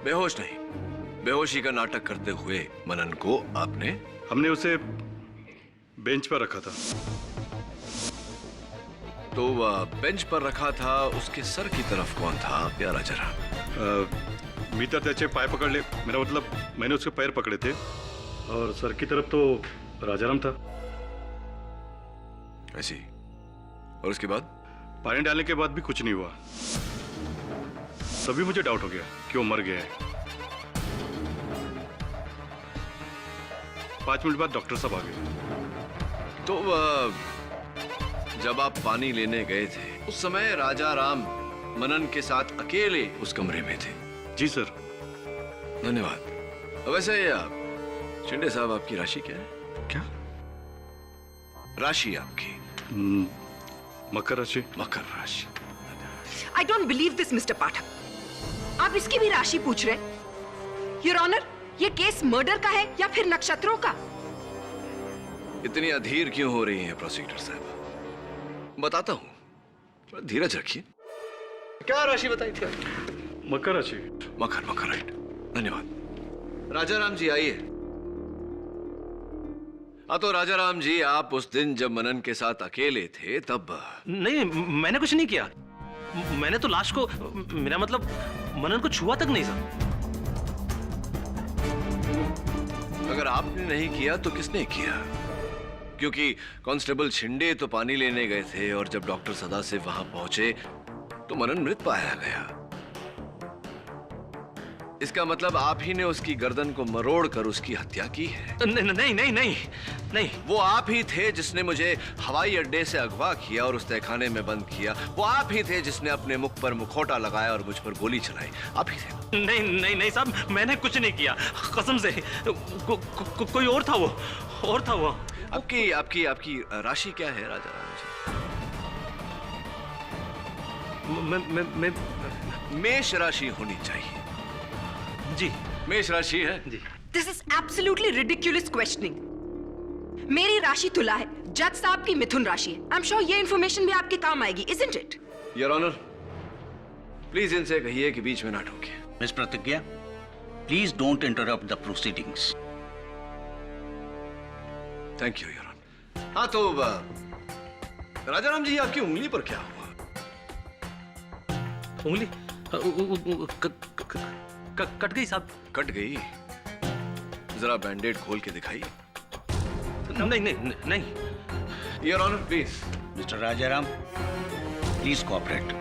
बेहोश नहीं, बेहोशी का नाटक करते हुए मनन को आपने... हमने उसे बेंच पर रखा था। तो बेंच पर रखा था, उसके सर की तरफ कौन था, प्यारा जरा? भीतर त्याचे पाय पकड़ ले, मेरा मतलब मैंने उसके पैर पकड़े थे, और सर की तरफ तो राजाराम था। ऐसी? और उसके बाद? पानी डालने के बाद भी कुछ नहीं हुआ। तभी मुझे डाउट हो गया कि वो मर गया है। 5 मिनट बाद डॉक्टर साहब आ गए। तो जब आप पानी लेने गए थे, उस समय राजा राम मनन के साथ अकेले उस कमरे में थे? जी सर। धन्यवाद। वैसे शिंदे साहब, आपकी राशि क्या है? क्या राशि आपकी? मकर राशि। मकर राशि। I don't believe this mister Pathak, आप इसकी भी राशि पूछ रहे? योर ऑनर, ये केस मर्डर का है या फिर नक्षत्रों का? इतनी अधीर क्यों हो रही हैं प्रोसिक्यूटर साहब? बताता हूं, थोड़ा धीरज रखिए। क्या राशि बताई थी? मकर राशि। मकर, मकर, राइट। धन्यवाद। राजाराम जी आइए। तो राजाराम जी, आप उस दिन जब मनन के साथ अकेले थे तब... नहीं, मैंने कुछ नहीं किया। मैंने तो लाश को, मेरा मतलब मनन को छुआ तक नहीं सर। अगर आपने नहीं किया तो किसने किया? क्योंकि कांस्टेबल शिंदे तो पानी लेने गए थे, और जब डॉक्टर सदाशिव वहां पहुंचे तो मनन मृत पाया गया। इसका मतलब आप ही ने उसकी गर्दन को मरोड़ कर उसकी हत्या की है? नहीं नहीं नहीं नहीं नहीं। वो आप ही थे जिसने मुझे हवाई अड्डे से अगवा किया और उस तहखाने में बंद किया। वो आप ही थे जिसने अपने मुख पर मुखौटा लगाया और मुझ पर गोली चलाई। आप ही थे। नहीं नहीं नहीं साहब, मैंने कुछ नहीं किया, कसम से। कोई और था, वो और था। वो आपकी आपकी आपकी राशि क्या है राजाराम जी? मेष राशि होनी चाहिए। जी, मेष राशि है। जी। This is absolutely ridiculous questioning. मेरी राशि तुला है, जज साहब की मिथुन राशि है। आई एम श्योर ये इंफॉर्मेशन भी आपके काम आएगी, isn't it? Your honour, please इनसे कहिए कि बीच में ना टोके। Miss Pratigya, please don't interrupt the proceedings. Thank you your honour. हाँ, तो राजाराम जी, आपकी उंगली पर क्या हुआ? उंगली कट गई साहब। कट गई? जरा बैंडेड खोल के दिखाइए। नहीं नहीं नहीं। Your honour, please. Mister Rajaram, please cooperate.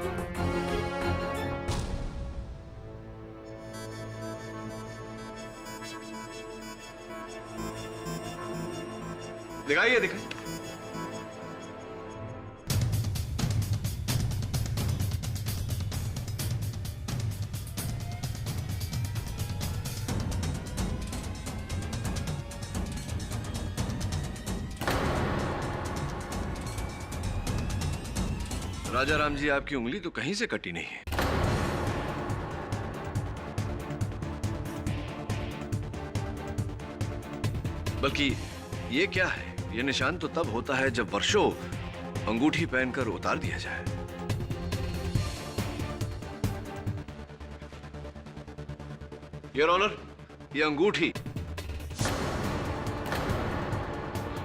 दिखाइए, दिखाइए। राजाराम जी, आपकी उंगली तो कहीं से कटी नहीं है। बल्कि ये क्या है? ये निशान तो तब होता है जब वर्षों अंगूठी पहनकर उतार दिया जाए। योर ऑनर, ये अंगूठी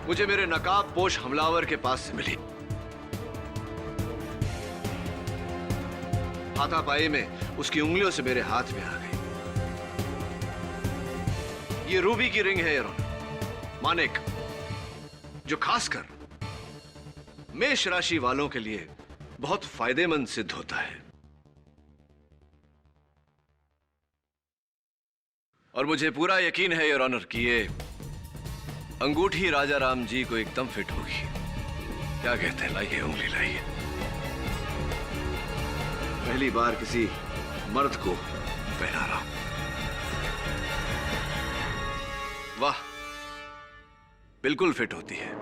मुझे मेरे नकाबपोश हमलावर के पास से मिली। हाथापाई में उसकी उंगलियों से मेरे हाथ में आ गई। ये रूबी की रिंग है योर ऑनर, मानिक, जो खासकर मेष राशि वालों के लिए बहुत फायदेमंद सिद्ध होता है। और मुझे पूरा यकीन है योर ऑनर कि ये अंगूठी राजाराम जी को एकदम फिट होगी। क्या कहते हैं? लाइए उंगली लाइए। पहली बार किसी मर्द को पहना रहा हूं। वाह, बिल्कुल फिट होती है।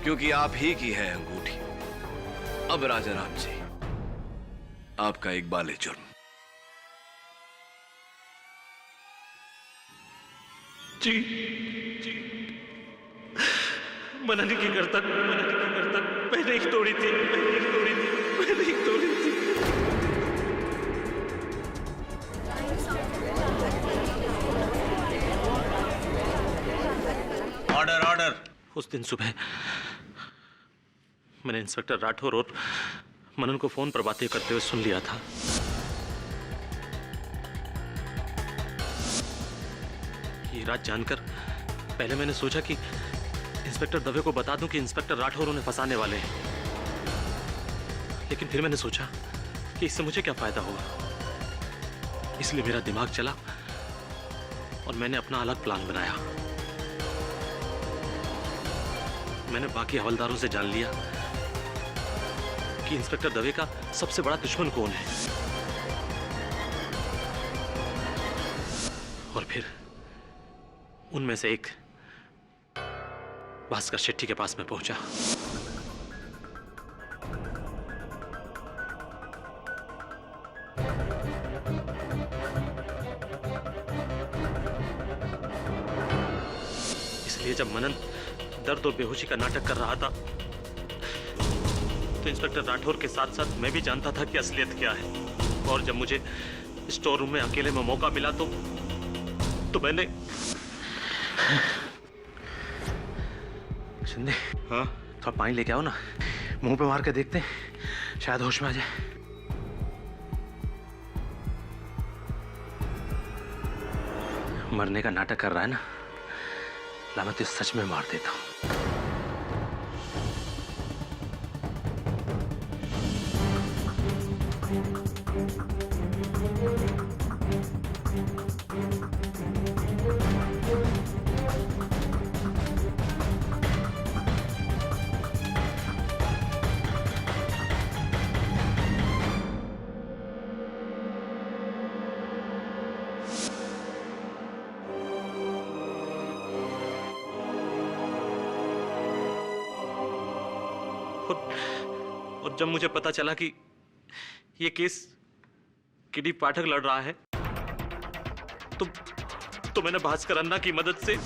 क्योंकि आप ही की है अंगूठी। अब राजा राम जी, आपका इकबाल जुर्म। जी जी, मनन की गर्दन मैंने ही तोड़ी थी, मैंने ही तोड़ी थी। Order order. उस दिन सुबह मैंने इंस्पेक्टर राठौर और मनन को फोन पर बातें करते हुए सुन लिया था। ये रात जानकर पहले मैंने सोचा कि इंस्पेक्टर दवे को बता दूं कि इंस्पेक्टर राठौर उन्हें फंसाने वाले हैं, लेकिन फिर मैंने सोचा कि इससे मुझे क्या फायदा होगा। इसलिए मेरा दिमाग चला और मैंने अपना अलग प्लान बनाया। मैंने बाकी हवलदारों से जान लिया कि इंस्पेक्टर दवे का सबसे बड़ा दुश्मन कौन है, और फिर उनमें से एक भास्कर शेट्टी के पास में पहुंचा। इसलिए जब मनन दर्द और बेहोशी का नाटक कर रहा था तो इंस्पेक्टर राठौर के साथ साथ मैं भी जानता था कि असलियत क्या है। और जब मुझे स्टोर रूम में अकेले में मौका मिला तो मैंने शिंदे, हाँ, थोड़ा पानी लेके आओ ना, मुंह पे मार के देखते हैं, शायद होश में आ जाए। मरने का नाटक कर रहा है ना, ला मैं तो सच में मार देता हूं। और जब मुझे पता चला कि ये केस किडी पाठक लड़ रहा है तो मैंने भास्कर अन्ना की मदद से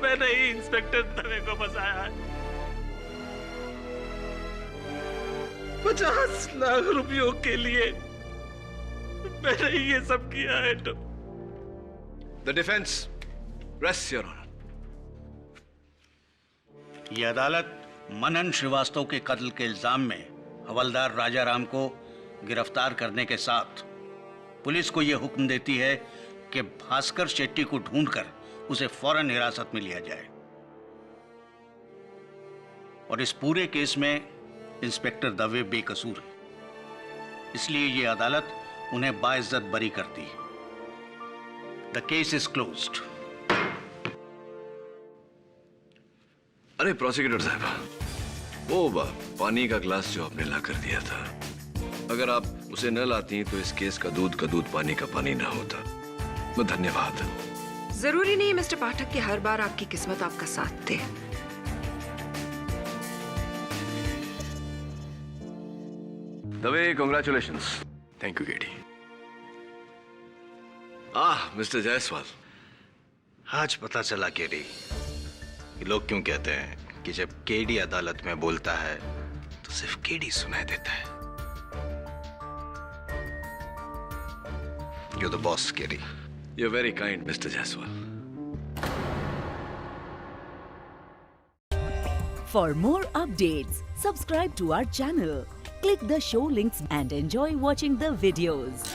मैंने ही इंस्पेक्टर दवे को फंसाया है। 50 लाख रुपयों के लिए मैंने ये सब किया है। तो the defence rest your honour. यह अदालत मनन श्रीवास्तव के कत्ल के इल्जाम में हवलदार राजाराम को गिरफ्तार करने के साथ पुलिस को यह हुक्म देती है कि भास्कर शेट्टी को ढूंढकर उसे फौरन हिरासत में लिया जाए और इस पूरे केस में इंस्पेक्टर दवे बेकसूर है, इसलिए यह अदालत उन्हें बाइज्जत बरी करती है। The case is closed. अरे प्रोसिक्यूटर साहब, वो पानी का ग्लास जो आपने ला कर दिया था, अगर आप उसे न लाती तो इस केस का दूध पानी का पानी ना होता। मैं धन्यवाद। जरूरी नहीं मिस्टर पाठक कि हर बार आपकी किस्मत आपका साथ दे। Dave, congratulations. Thank you KD. Mister Jaiswal, आज पता चला केडी कि लोग क्यों कहते हैं कि जब केडी अदालत में बोलता है तो सिर्फ केडी सुनाई देता है। You're the boss, KD. You're very kind, Mr. Jaiswal. For more updates, subscribe to our channel, click the show links and enjoy watching the videos.